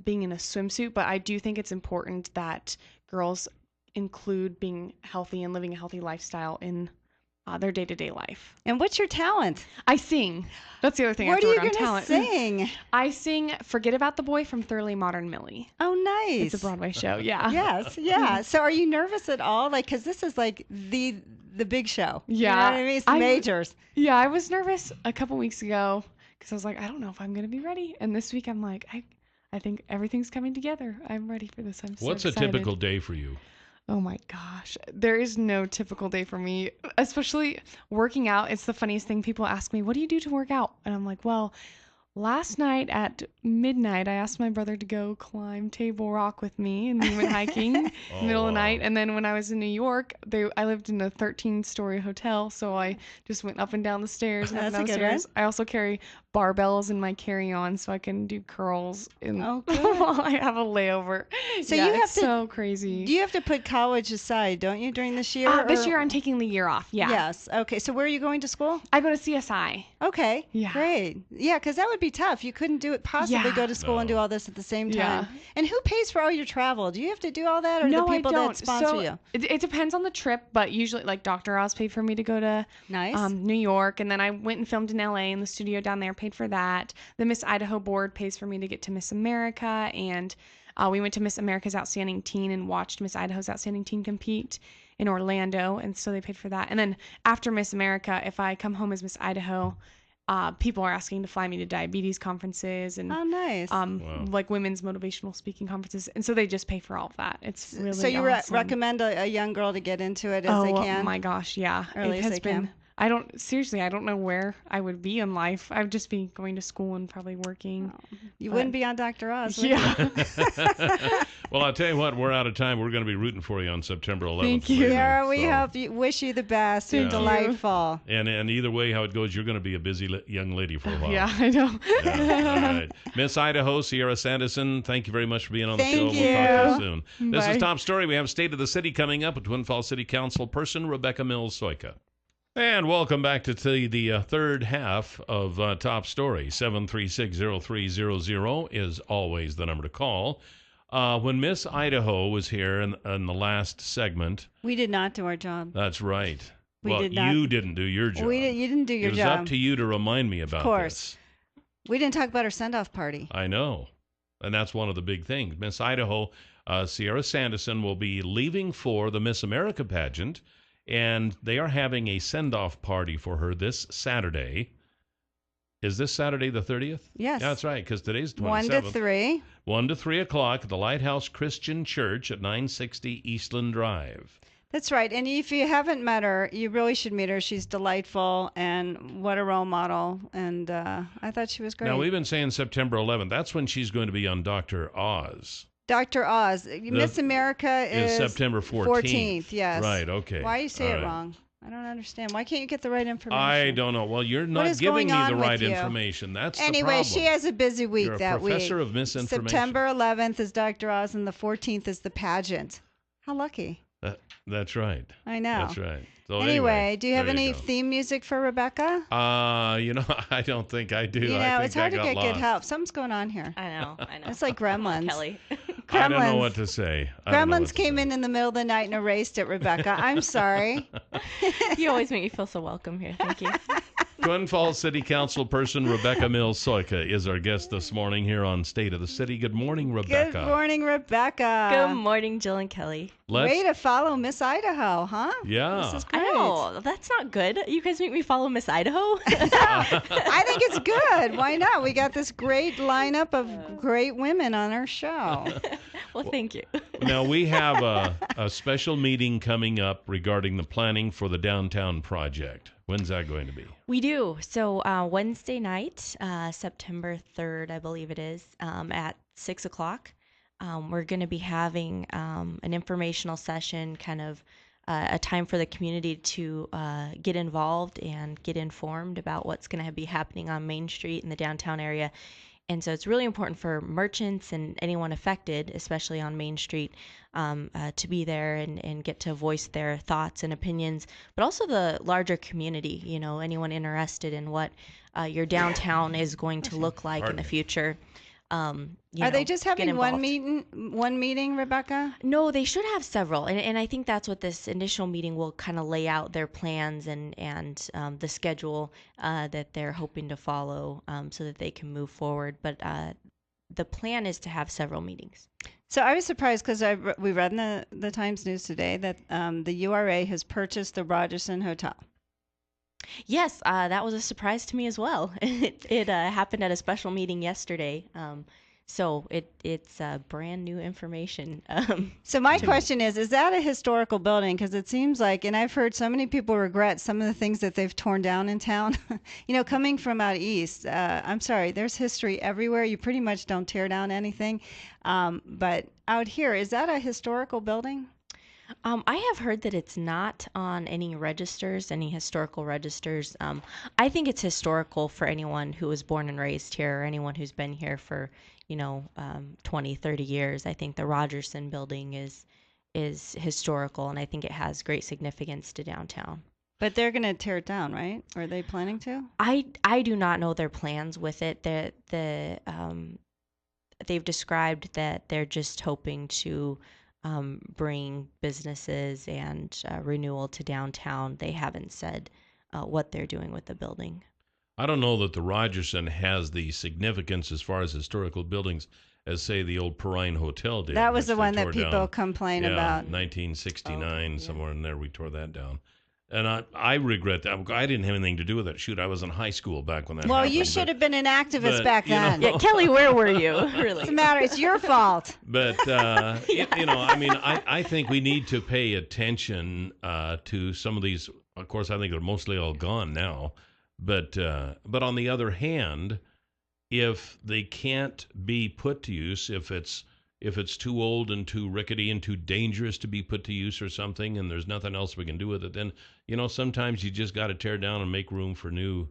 being in a swimsuit, but I do think it's important that girls include being healthy and living a healthy lifestyle in their day-to-day life. And what's your talent? I sing. That's the other thing. What I are have to you work on going to talent. sing? I sing Forget About the Boy from Thoroughly Modern Millie. Oh, nice. It's a Broadway show, yeah. Yes, yeah. So are you nervous at all? Like, because this is like the big show. Yeah. You know what I mean? It's the majors. Yeah, I was nervous a couple weeks ago because I was like, I don't know if I'm going to be ready. And this week I'm like, I think everything's coming together. I'm ready for this. I'm so What's excited. a typical day for you? Oh my gosh. There is no typical day for me, especially working out. It's the funniest thing. People ask me, what do you do to work out? And I'm like, well, last night at midnight, I asked my brother to go climb Table Rock with me, and we went hiking in the middle of the night. And then when I was in New York, I lived in a 13-story hotel, so I just went up and down the stairs and up and down the stairs. I also carry barbells in my carry-on so I can do curls while I have a layover. So yeah, you have it's so crazy. You have to put college aside, don't you, during this year? This year I'm taking the year off, yeah. Yes. Okay, so where are you going to school? I go to CSI. Okay, yeah. Great. Yeah, because that would be tough. You couldn't possibly go to school and do all this at the same time. Yeah. And who pays for all your travel? Do you have to do all that, or no, the people I don't. that sponsor you? It depends on the trip, but usually, like, Dr. Oz paid for me to go to New York, and then I went and filmed in LA in the studio down there, paid for that. The Miss Idaho board pays for me to get to Miss America, and we went to Miss America's Outstanding Teen and watched Miss Idaho's Outstanding Teen compete in Orlando, and so they paid for that. And then after Miss America, if I come home as Miss Idaho, people are asking to fly me to diabetes conferences and nice. Like women's motivational speaking conferences, and so they just pay for all of that. It's really so you awesome. recommend a young girl to get into it as they can? Oh my gosh, yeah. Early it as has they been. can. I don't know where I would be in life. I would just be going to school and probably working. You wouldn't be on Dr. Oz, would Yeah. Well, I'll tell you what, we're out of time. We're going to be rooting for you on September 11th. Thank you. Sarah, we wish you the best. You're delightful. And either way, how it goes, you're going to be a busy young lady for a while. Yeah, I know. Yeah. All right. Miss Idaho, Sierra Sanderson, thank you very much for being on the show. Thank you. We'll talk to you soon. This Bye. is Top Story. We have State of the City coming up with Twin Falls City Council person Rebecca Mills-Soyka. And welcome back to the third half of Top Story. 736-0300 is always the number to call. When Miss Idaho was here in the last segment. We did not do our job. That's right. We did not. You didn't do your job. You didn't do your job. It was up to you to remind me about this. Of course. We didn't talk about our send-off party. I know. And that's one of the big things. Miss Idaho, Sierra Sanderson, will be leaving for the Miss America pageant. And they are having a send-off party for her this Saturday. Is this Saturday the 30th? Yes. Yeah, that's right, because today's the 27th. 1 to 3. 1 to 3 o'clock at the Lighthouse Christian Church at 960 Eastland Drive. That's right. And if you haven't met her, you really should meet her. She's delightful, and what a role model. And I thought she was great. Now, we've been saying September 11th. That's when she's going to be on Dr. Oz. Dr. Oz. Miss America is September 14th. Yes. Right, okay. Why you say it wrong? I don't understand. Why can't you get the right information? I don't know. Well, you're not giving me the right information. That's the problem. Anyway, she has a busy week You're that a professor week. of misinformation. September 11th is Dr. Oz, and the 14th is the pageant. How lucky. That's right. I know. That's right. So anyway, do you have any go. theme music for Rebecca? I don't think I do. I think it's hard I to got get lost. good help. Something's going on here. I know. It's like Gremlins. Kelly. I don't know what to say. Gremlins came in the middle of the night and erased it, Rebecca. I'm sorry. You always make me feel so welcome here. Thank you. Twin Falls City Council person Rebecca Mills-Soyka is our guest this morning here on State of the City. Good morning, Rebecca. Good morning, Rebecca. Good morning, Jill and Kelly. Way to follow Miss Idaho, huh? Yeah. This is great. I know. That's not good. You guys make me follow Miss Idaho? I think it's good. Why not? We got this great lineup of great women on our show. Well, thank you. Now, we have a special meeting coming up regarding the planning for the downtown project. When's that going to be? We do. So Wednesday night, September 3rd, I believe it is, at 6 o'clock, we're going to be having an informational session, kind of a time for the community to get involved and get informed about what's going to be happening on Main Street in the downtown area. And so it's really important for merchants and anyone affected, especially on Main Street, to be there and get to voice their thoughts and opinions, but also the larger community, anyone interested in what your downtown is going to look like in the future. Are they just having one meeting, Rebecca? No, they should have several, and I think that's what this initial meeting will kind of lay out their plans and the schedule that they're hoping to follow so that they can move forward. But the plan is to have several meetings. So I was surprised because we read in the Times News today that the URA has purchased the Rogerson Hotel. Yes, that was a surprise to me as well. It happened at a special meeting yesterday. So it's brand new information. So my question is that a historical building? Because it seems like, and I've heard so many people regret some of the things that they've torn down in town. Coming from out east, I'm sorry, there's history everywhere. You pretty much don't tear down anything. But out here, is that a historical building? I have heard that it's not on any historical registers. I think it's historical for anyone who was born and raised here or anyone who's been here for, 20, 30 years. I think the Rogerson building is historical, and I think it has great significance to downtown. But they're going to tear it down, right? Are they planning to? I do not know their plans with it. They've described that they're just hoping to bring businesses and renewal to downtown. They haven't said what they're doing with the building. I don't know that the Rogerson has the significance as far as historical buildings as, say, the old Perrine Hotel did. That was the which they one that tore people down. complain Yeah, about. 1969, somewhere in there, we tore that down. And I regret that. I didn't have anything to do with it. Shoot, I was in high school back when that Well, happened. you should have been an activist but, back you know- then. Yeah, Kelly, where were you? Really? What's the matter? It's your fault. But, you know, I mean, I think we need to pay attention to some of these. Of course, I think they're mostly all gone now. But on the other hand, if they can't be put to use, if it's too old and too rickety and too dangerous to be put to use or something, and there's nothing else we can do with it, then, you know, sometimes you just got to tear down and make room for new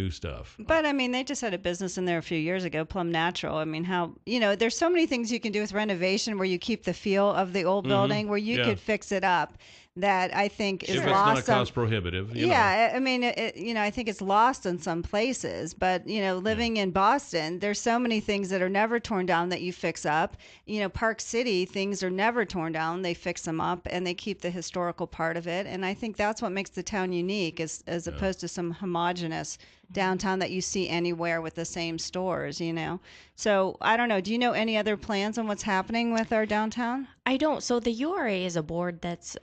stuff. But I mean, they just had a business in there a few years ago, Plum Natural. I mean, there's so many things you can do with renovation where you keep the feel of the old building, where you could fix it up. That I think is if lost. It's not cost prohibitive. You know. I mean, I think it's lost in some places. But living in Boston, there's so many things that are never torn down that you fix up. Park City, things are never torn down; they fix them up and they keep the historical part of it. And I think that's what makes the town unique, as opposed to some homogenous downtown that you see anywhere with the same stores. So I don't know. Do you know any other plans on what's happening with our downtown? I don't. So the URA is a board that's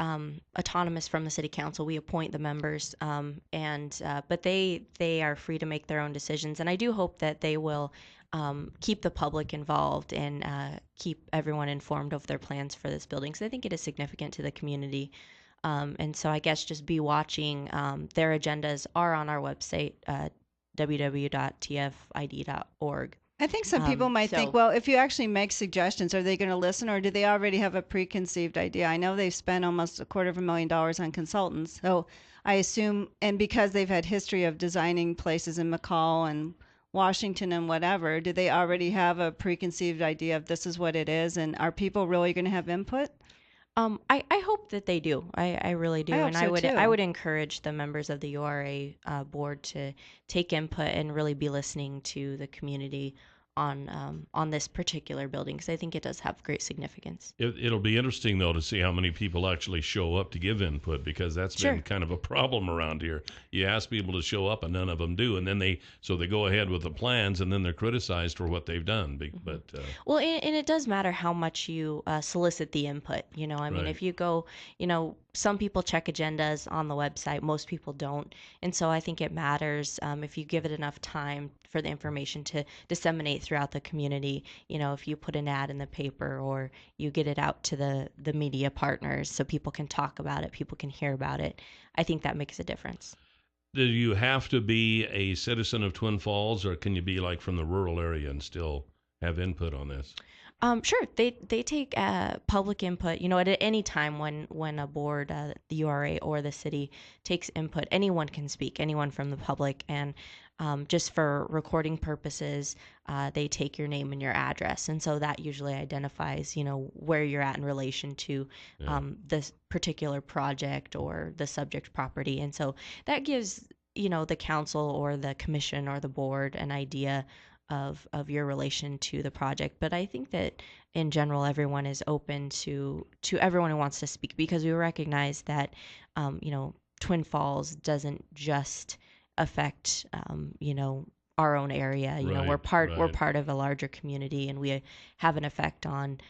autonomous from the city council. We appoint the members, but they are free to make their own decisions. And I do hope that they will keep the public involved and keep everyone informed of their plans for this building. So I think it is significant to the community. And so I guess just be watching. Their agendas are on our website, www.tfid.org. I think some people might think, well, if you actually make suggestions, are they going to listen, or do they already have a preconceived idea? I know they've spent almost $250,000 on consultants, so I assume, and because they've had history of designing places in McCall and Washington and whatever, do they already have a preconceived idea of this is what it is, and are people really going to have input? I hope that they do. I really do. I hope so, too. I would encourage the members of the URA board to take input and really be listening to the community on this particular building, because I think it does have great significance. It'll be interesting, though, to see how many people actually show up to give input, because that's been kind of a problem around here. You ask people to show up, and none of them do, and then they go ahead with the plans, and then they're criticized for what they've done. But well, and it does matter how much you solicit the input. I mean, if you go, some people check agendas on the website, most people don't, and so I think it matters if you give it enough time for the information to disseminate throughout the community. If you put an ad in the paper, or you get it out to the media partners so people can talk about it, people can hear about it, I think that makes a difference. Do you have to be a citizen of Twin Falls, or can you be like from the rural area and still have input on this? Sure. They take public input. At any time when a board, the URA or the city takes input, anyone can speak, anyone from the public, and just for recording purposes, they take your name and your address, and so that usually identifies, where you're at in relation to this particular project or the subject property, and so that gives the council or the commission or the board an idea of your relation to the project. But I think that in general everyone is open to everyone who wants to speak, because we recognize that Twin Falls doesn't just affect our own area. We're part of a larger community, and we have an effect on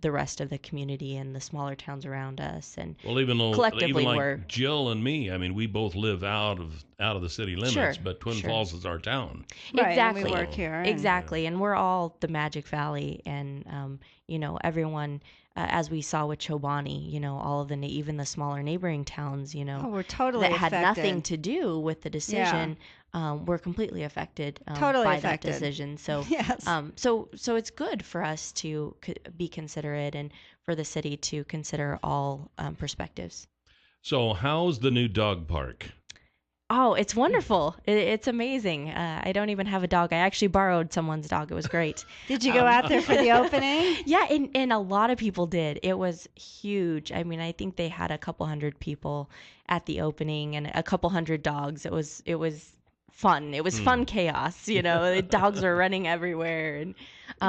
the rest of the community and the smaller towns around us. And collectively, like Jill and me, I mean, we both live out of the city limits, but Twin Falls is our town. Right, exactly. And we work here. Exactly, and we're all the Magic Valley, and everyone. As we saw with Chobani, all of even the smaller neighboring towns, we're totally that had affected. nothing to do with the decision, were completely affected by that decision. So, yes. So it's good for us to be considerate, and for the city to consider all perspectives. So, how's the new dog park? Oh, it's wonderful. It's amazing. I don't even have a dog. I actually borrowed someone's dog. It was great. Did you go out there for the opening? Yeah, and a lot of people did. It was huge. I mean, I think they had a couple hundred people at the opening and a couple hundred dogs. It was fun. It was fun chaos. The dogs were running everywhere. And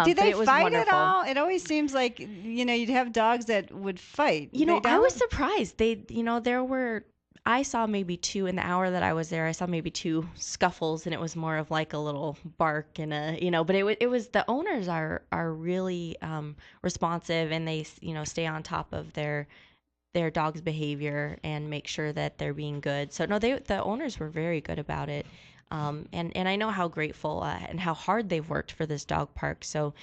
do they fight wonderful. at all? It always seems like you'd have dogs that would fight. I was surprised. There were I saw maybe two in the hour that I was there. I saw maybe two scuffles, and it was more of like a little bark and but it was the owners are really responsive, and they stay on top of their dog's behavior and make sure that they're being good. So no, the owners were very good about it. And I know how grateful and how hard they've worked for this dog park. So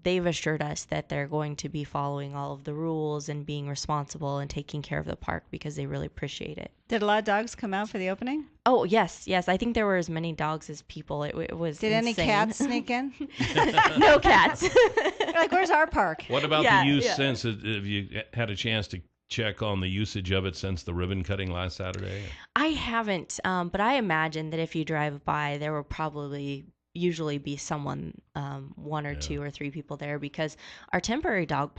they've assured us that they're going to be following all of the rules and being responsible and taking care of the park because they really appreciate it. Did a lot of dogs come out for the opening? Oh, yes. I think there were as many dogs as people. It was Did insane. any cats sneak in? No cats. Like, where's our park? What about the use since? Have you had a chance to check on the usage of it since the ribbon cutting last Saturday? I haven't, but I imagine that if you drive by, there will probably usually be someone, one or two or three people there, because our temporary dog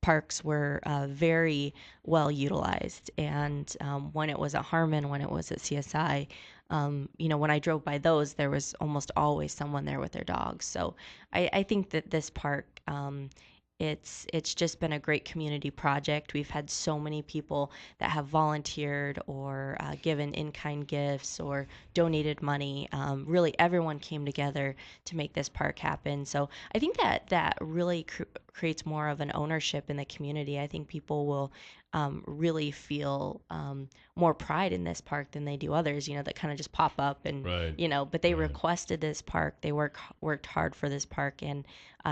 parks were very well utilized. And when it was at Harmon, when it was at CSI, when I drove by those, there was almost always someone there with their dogs. So I think that this park, it's just been a great community project. We've had so many people that have volunteered or given in-kind gifts or donated money. Really, everyone came together to make this park happen. So I think that really creates more of an ownership in the community. I think people will really feel more pride in this park than they do others, that kind of just pop up and, but they requested this park. They worked hard for this park, and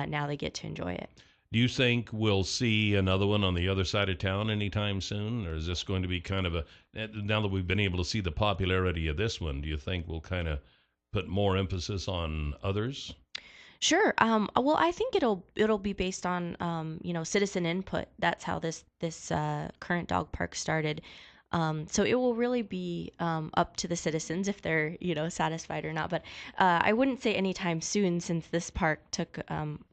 now they get to enjoy it. Do you think we'll see another one on the other side of town anytime soon? Or is this going to be kind of now that we've been able to see the popularity of this one, do you think we'll kind of put more emphasis on others? Sure. Well, I think it'll be based on, citizen input. That's how this current dog park started. So it will really be up to the citizens if they're, satisfied or not. But I wouldn't say anytime soon, since this park took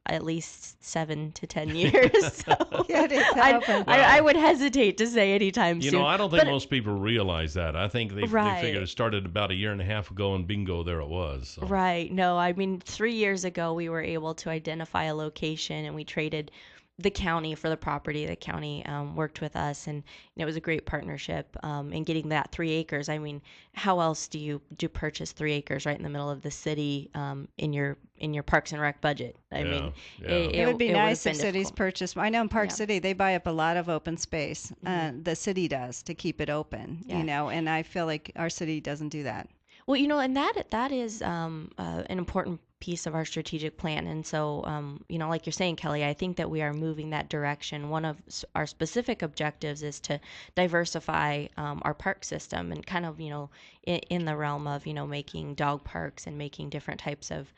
at least 7 to 10 years. So I would hesitate to say anytime soon. I don't think most people realize that. I think they figured it started about a year and a half ago, and bingo, there it was. So. Right. No, I mean, 3 years ago, we were able to identify a location, and we traded the county for the property. The county worked with us, and it was a great partnership in getting that 3 acres. I mean, how else do you purchase 3 acres right in the middle of the city in your Parks and Rec budget? I mean, it would be nice if cities purchased. I know in Park City they buy up a lot of open space. The city does to keep it open, and I feel like our city doesn't do that. Well, and that is an important piece of our strategic plan. And so, like you're saying, Kelly, I think that we are moving that direction. One of our specific objectives is to diversify our park system, and kind of, in the realm of, making dog parks and making different types of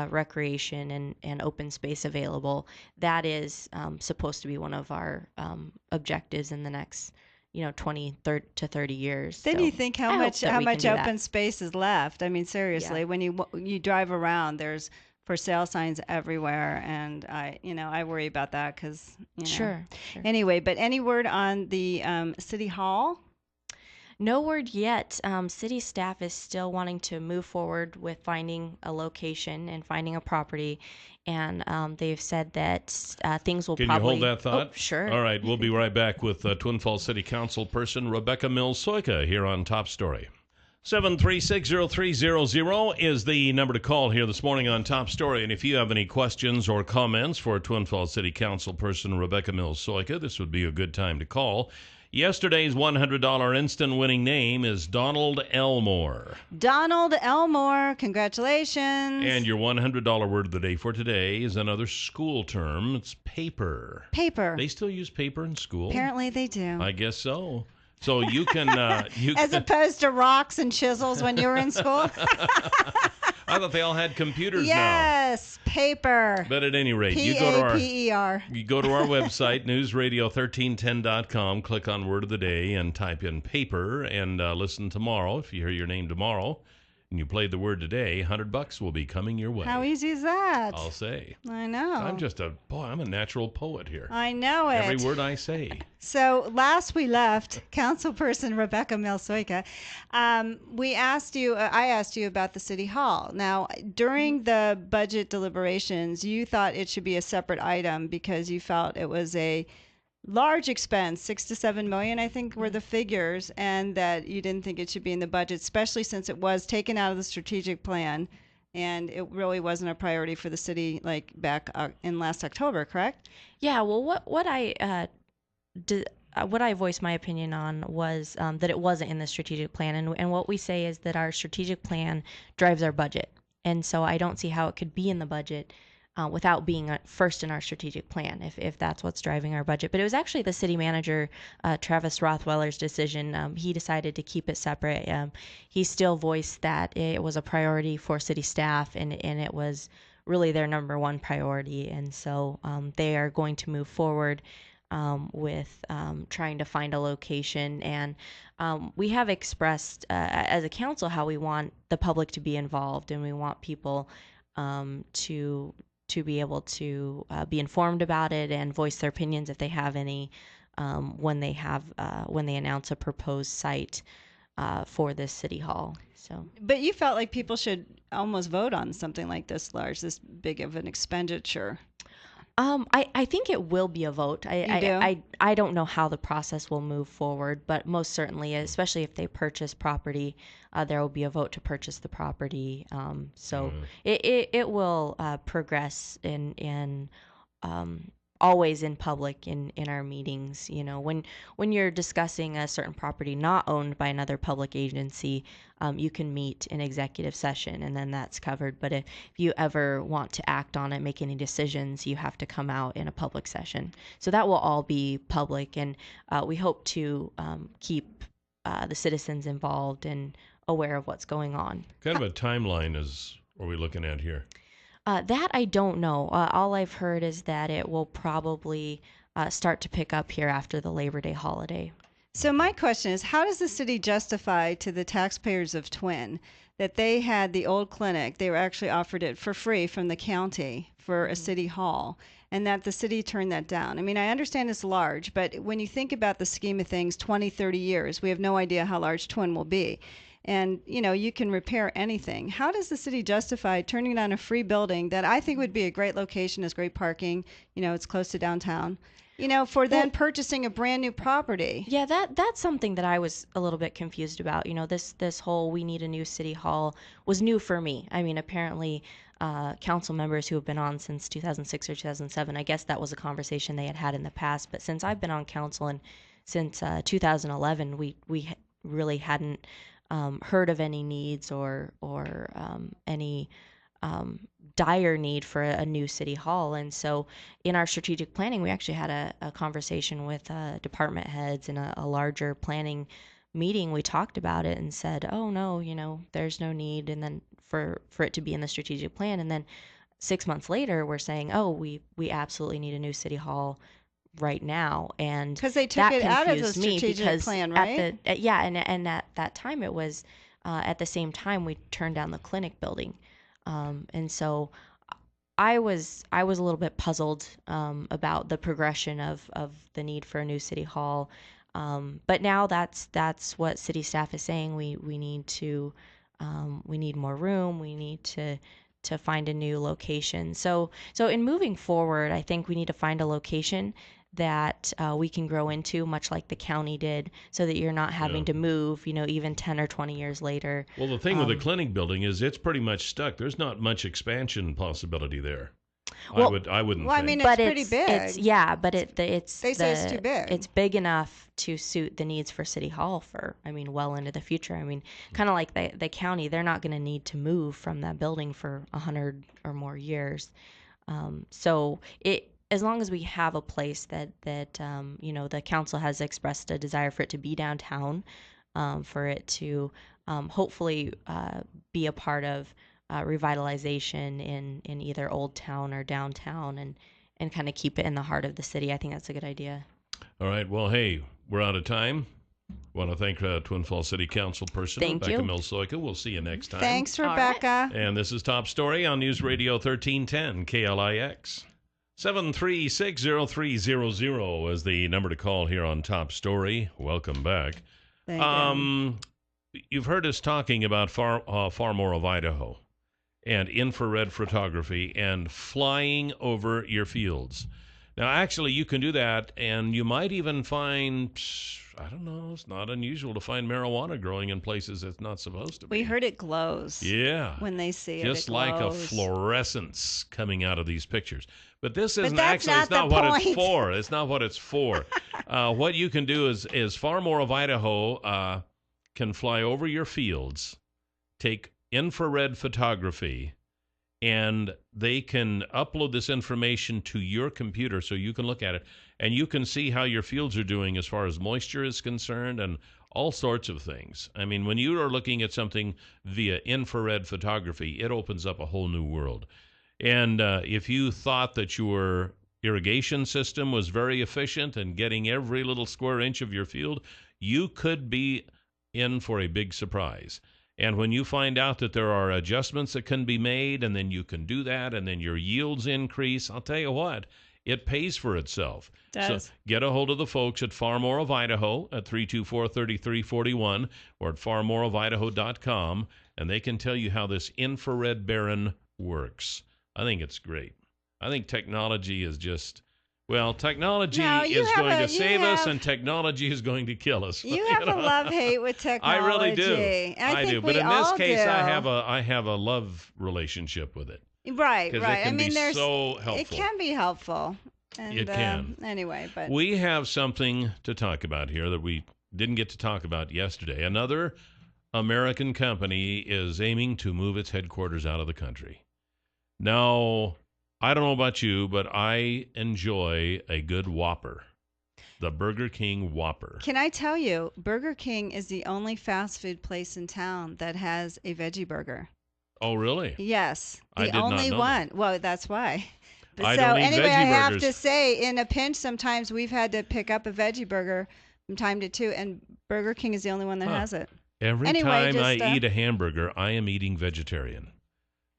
recreation and open space available. That is supposed to be one of our objectives in the next 20 to 30 years. Then you think how much open space is left. I mean, seriously, when you drive around, there's for sale signs everywhere, and I worry about that because Sure. Anyway, but any word on the city hall? No word yet. City staff is still wanting to move forward with finding a location and finding a property, and they've said that things will Can probably... you hold that thought? Oh, sure. All right, we'll be right back with Twin Falls City Council person Rebecca Mills-Soyka here on Top Story. 7360300 is the number to call here this morning on Top Story. And if you have any questions or comments for Twin Falls City Council person Rebecca Mills-Soyka, this would be a good time to call. Yesterday's $100 instant winning name is Donald Elmore. Donald Elmore, congratulations. And your $100 word of the day for today is another school term. It's paper. Paper. They still use paper in school? Apparently they do. I guess so. So you can... As opposed to rocks and chisels when you were in school? I thought they all had computers now. Yes, paper. But at any rate, you go to our website, newsradio1310.com, click on Word of the Day, and type in paper, and listen tomorrow. If you hear your name tomorrow, and you played the word today, $100 will be coming your way. How easy is that? I'll say. I know. I'm a natural poet here. I know it. Every word I say. So last we left, Councilperson Rebecca Mills-Soyka, I asked you about the City Hall. Now, during the budget deliberations, you thought it should be a separate item because you felt it was a large expense, 6 to 7 million, I think were the figures, and that you didn't think it should be in the budget, especially since it was taken out of the strategic plan, and it really wasn't a priority for the city like back in last October, correct? Yeah. Well, what I voiced my opinion on was that it wasn't in the strategic plan, and what we say is that our strategic plan drives our budget, and so I don't see how it could be in the budget without being first in our strategic plan, if that's what's driving our budget. But it was actually the city manager, Travis Rothweller's decision. He decided to keep it separate. He still voiced that it was a priority for city staff, and it was really their number one priority, and so they are going to move forward with trying to find a location. And we have expressed as a council how we want the public to be involved, and we want people to be able to be informed about it and voice their opinions if they have any when they announce a proposed site for this city hall. So, but you felt like people should almost vote on something like this big of an expenditure. I think it will be a vote. I don't know how the process will move forward, but most certainly, especially if they purchase property, there will be a vote to purchase the property. So it will progress in always in public in our meetings. You know, when you're discussing a certain property not owned by another public agency, you can meet in executive session, and then that's covered. But if you ever want to act on it, make any decisions, you have to come out in a public session. So that will all be public, and we hope to keep the citizens involved and aware of what's going on. Kind of a timeline are we looking at here? That I don't know. All I've heard is that it will probably start to pick up here after the Labor Day holiday. So my question is, how does the city justify to the taxpayers of Twin that they had the old clinic, they were actually offered it for free from the county for a city hall, and that the city turned that down? I mean, I understand it's large, but when you think about the scheme of things, 20, 30 years, we have no idea how large Twin will be. And, you know, you can repair anything. How does the city justify turning down a free building that I think would be a great location, has great parking, you know, it's close to downtown, you know, for then purchasing a brand new property? Yeah, that's something that I was a little bit confused about. You know, this whole we need a new city hall was new for me. I mean, apparently council members who have been on since 2006 or 2007, I guess that was a conversation they had in the past. But since I've been on council and since 2011, we really hadn't heard of any needs or any dire need for a new city hall. And so in our strategic planning, we actually had a conversation with department heads in a larger planning meeting. We talked about it and said, oh no, you know, there's no need, and then for it to be in the strategic plan. And then 6 months later, we're saying, oh, we absolutely need a new city hall right now. And because they took it out of the strategic plan, right? And at that time it was at the same time we turned down the clinic building, and so I was a little bit puzzled about the progression of the need for a new city hall, but now that's what city staff is saying. We need more room. We need to find a new location. So in moving forward, I think we need to find a location that we can grow into, much like the county did, so that you're not having to move, you know, even 10 or 20 years later. Well, the thing with the clinic building is it's pretty much stuck. There's not much expansion possibility there. Well, I wouldn't. Well, think. I mean, it's pretty big. They say it's too big. It's big enough to suit the needs for City Hall for, I mean, well into the future. I mean, kind of like the county, they're not going to need to move from that building for 100 or more years. So as long as we have a place that you know, the council has expressed a desire for it to be downtown, for it to hopefully be a part of revitalization in either Old Town or downtown, and kind of keep it in the heart of the city, I think that's a good idea. All right. Well, hey, we're out of time. Want to thank Twin Falls City Council person Rebecca Milsoika. We'll see you next time. Thanks, Rebecca. And this is Top Story on News Radio 1310 KLIX. 7360300 is the number to call here on Top Story. Welcome back. Thank you. You've heard us talking about far more of Idaho and infrared photography and flying over your fields. Now, actually, you can do that, and you might even find, I don't know, it's not unusual to find marijuana growing in places it's not supposed to be. We heard it glows. Yeah. When they see just it like a glows. fluorescence coming out of these pictures. But this isn't that's actually, it's not not the what it's point. for. It's not what it's for. What you can do is Far More of Idaho can fly over your fields, take infrared photography, and they can upload this information to your computer so you can look at it, and you can see how your fields are doing as far as moisture is concerned and all sorts of things. I mean, when you are looking at something via infrared photography, it opens up a whole new world. And if you thought that your irrigation system was very efficient and getting every little square inch of your field, you could be in for a big surprise. And when you find out that there are adjustments that can be made, and then you can do that, and then your yields increase, I'll tell you what, it pays for itself. So get a hold of the folks at Far More of Idaho at 324-3341 or at farmoreofidaho.com, and they can tell you how this infrared barren works. I think it's great. I think technology is just... Well, technology is going to save us, and technology is going to kill us. You have a love-hate with technology. I really do. I do. But in this case, I have a love relationship with it. Right, right. I It can mean, be so helpful. It can be helpful. And, it can. Anyway, but we have something to talk about here that we didn't get to talk about yesterday. Another American company is aiming to move its headquarters out of the country. Now, I don't know about you, but I enjoy a good Whopper. The Burger King Whopper. Can I tell you, Burger King is the only fast food place in town that has a veggie burger. Oh, really? Yes. I The did not only know one. that. Well, that's why. I So don't eat anyway, veggie I have burgers. to say, in a pinch, sometimes we've had to pick up a veggie burger from time to time, and Burger King is the only one that has it. Every Anyway, time I just, eat a hamburger, I am eating vegetarian.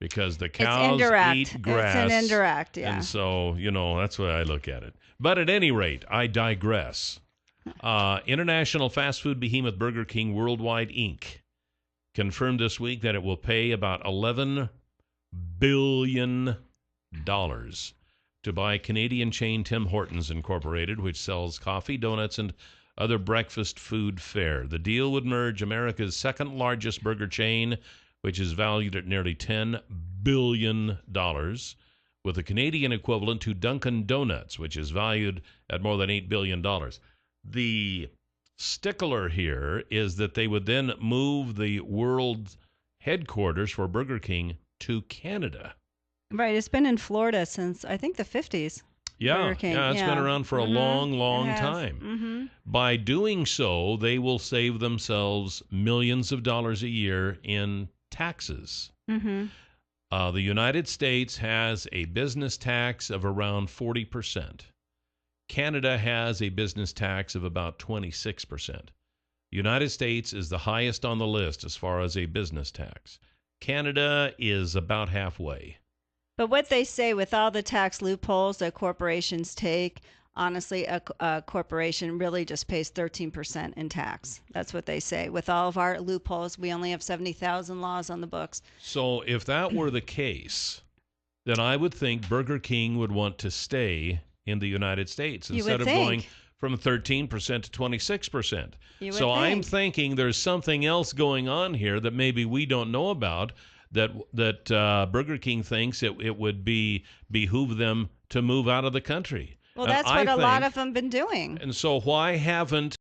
Because the cows It's indirect. eat grass. It's an indirect, yeah. And so, that's the way I look at it. But at any rate, I digress. International fast food behemoth Burger King Worldwide, Inc. confirmed this week that it will pay about $11 billion to buy Canadian chain Tim Hortons Incorporated, which sells coffee, donuts, and other breakfast food fare. The deal would merge America's second largest burger chain, which is valued at nearly $10 billion, with the Canadian equivalent to Dunkin' Donuts, which is valued at more than $8 billion. The stickler here is that they would then move the world headquarters for Burger King to Canada. Right. It's been in Florida since, I think, the 50s. Yeah, King. It's been around for a long time. Mm-hmm. By doing so, they will save themselves millions of dollars a year in taxes. Mm-hmm. The United States has a business tax of around 40%. Canada has a business tax of about 26%. The United States is the highest on the list as far as a business tax. Canada is about halfway. But what they say, with all the tax loopholes that corporations take, honestly, a corporation really just pays 13% in tax. That's what they say. With all of our loopholes, we only have 70,000 laws on the books. So if that were the case, then I would think Burger King would want to stay in the United States instead of going from 13% to 26%. So I'm thinking there's something else going on here that maybe we don't know about, that Burger King thinks it would behoove them to move out of the country. Well, that's what a lot of them been doing. And so why haven't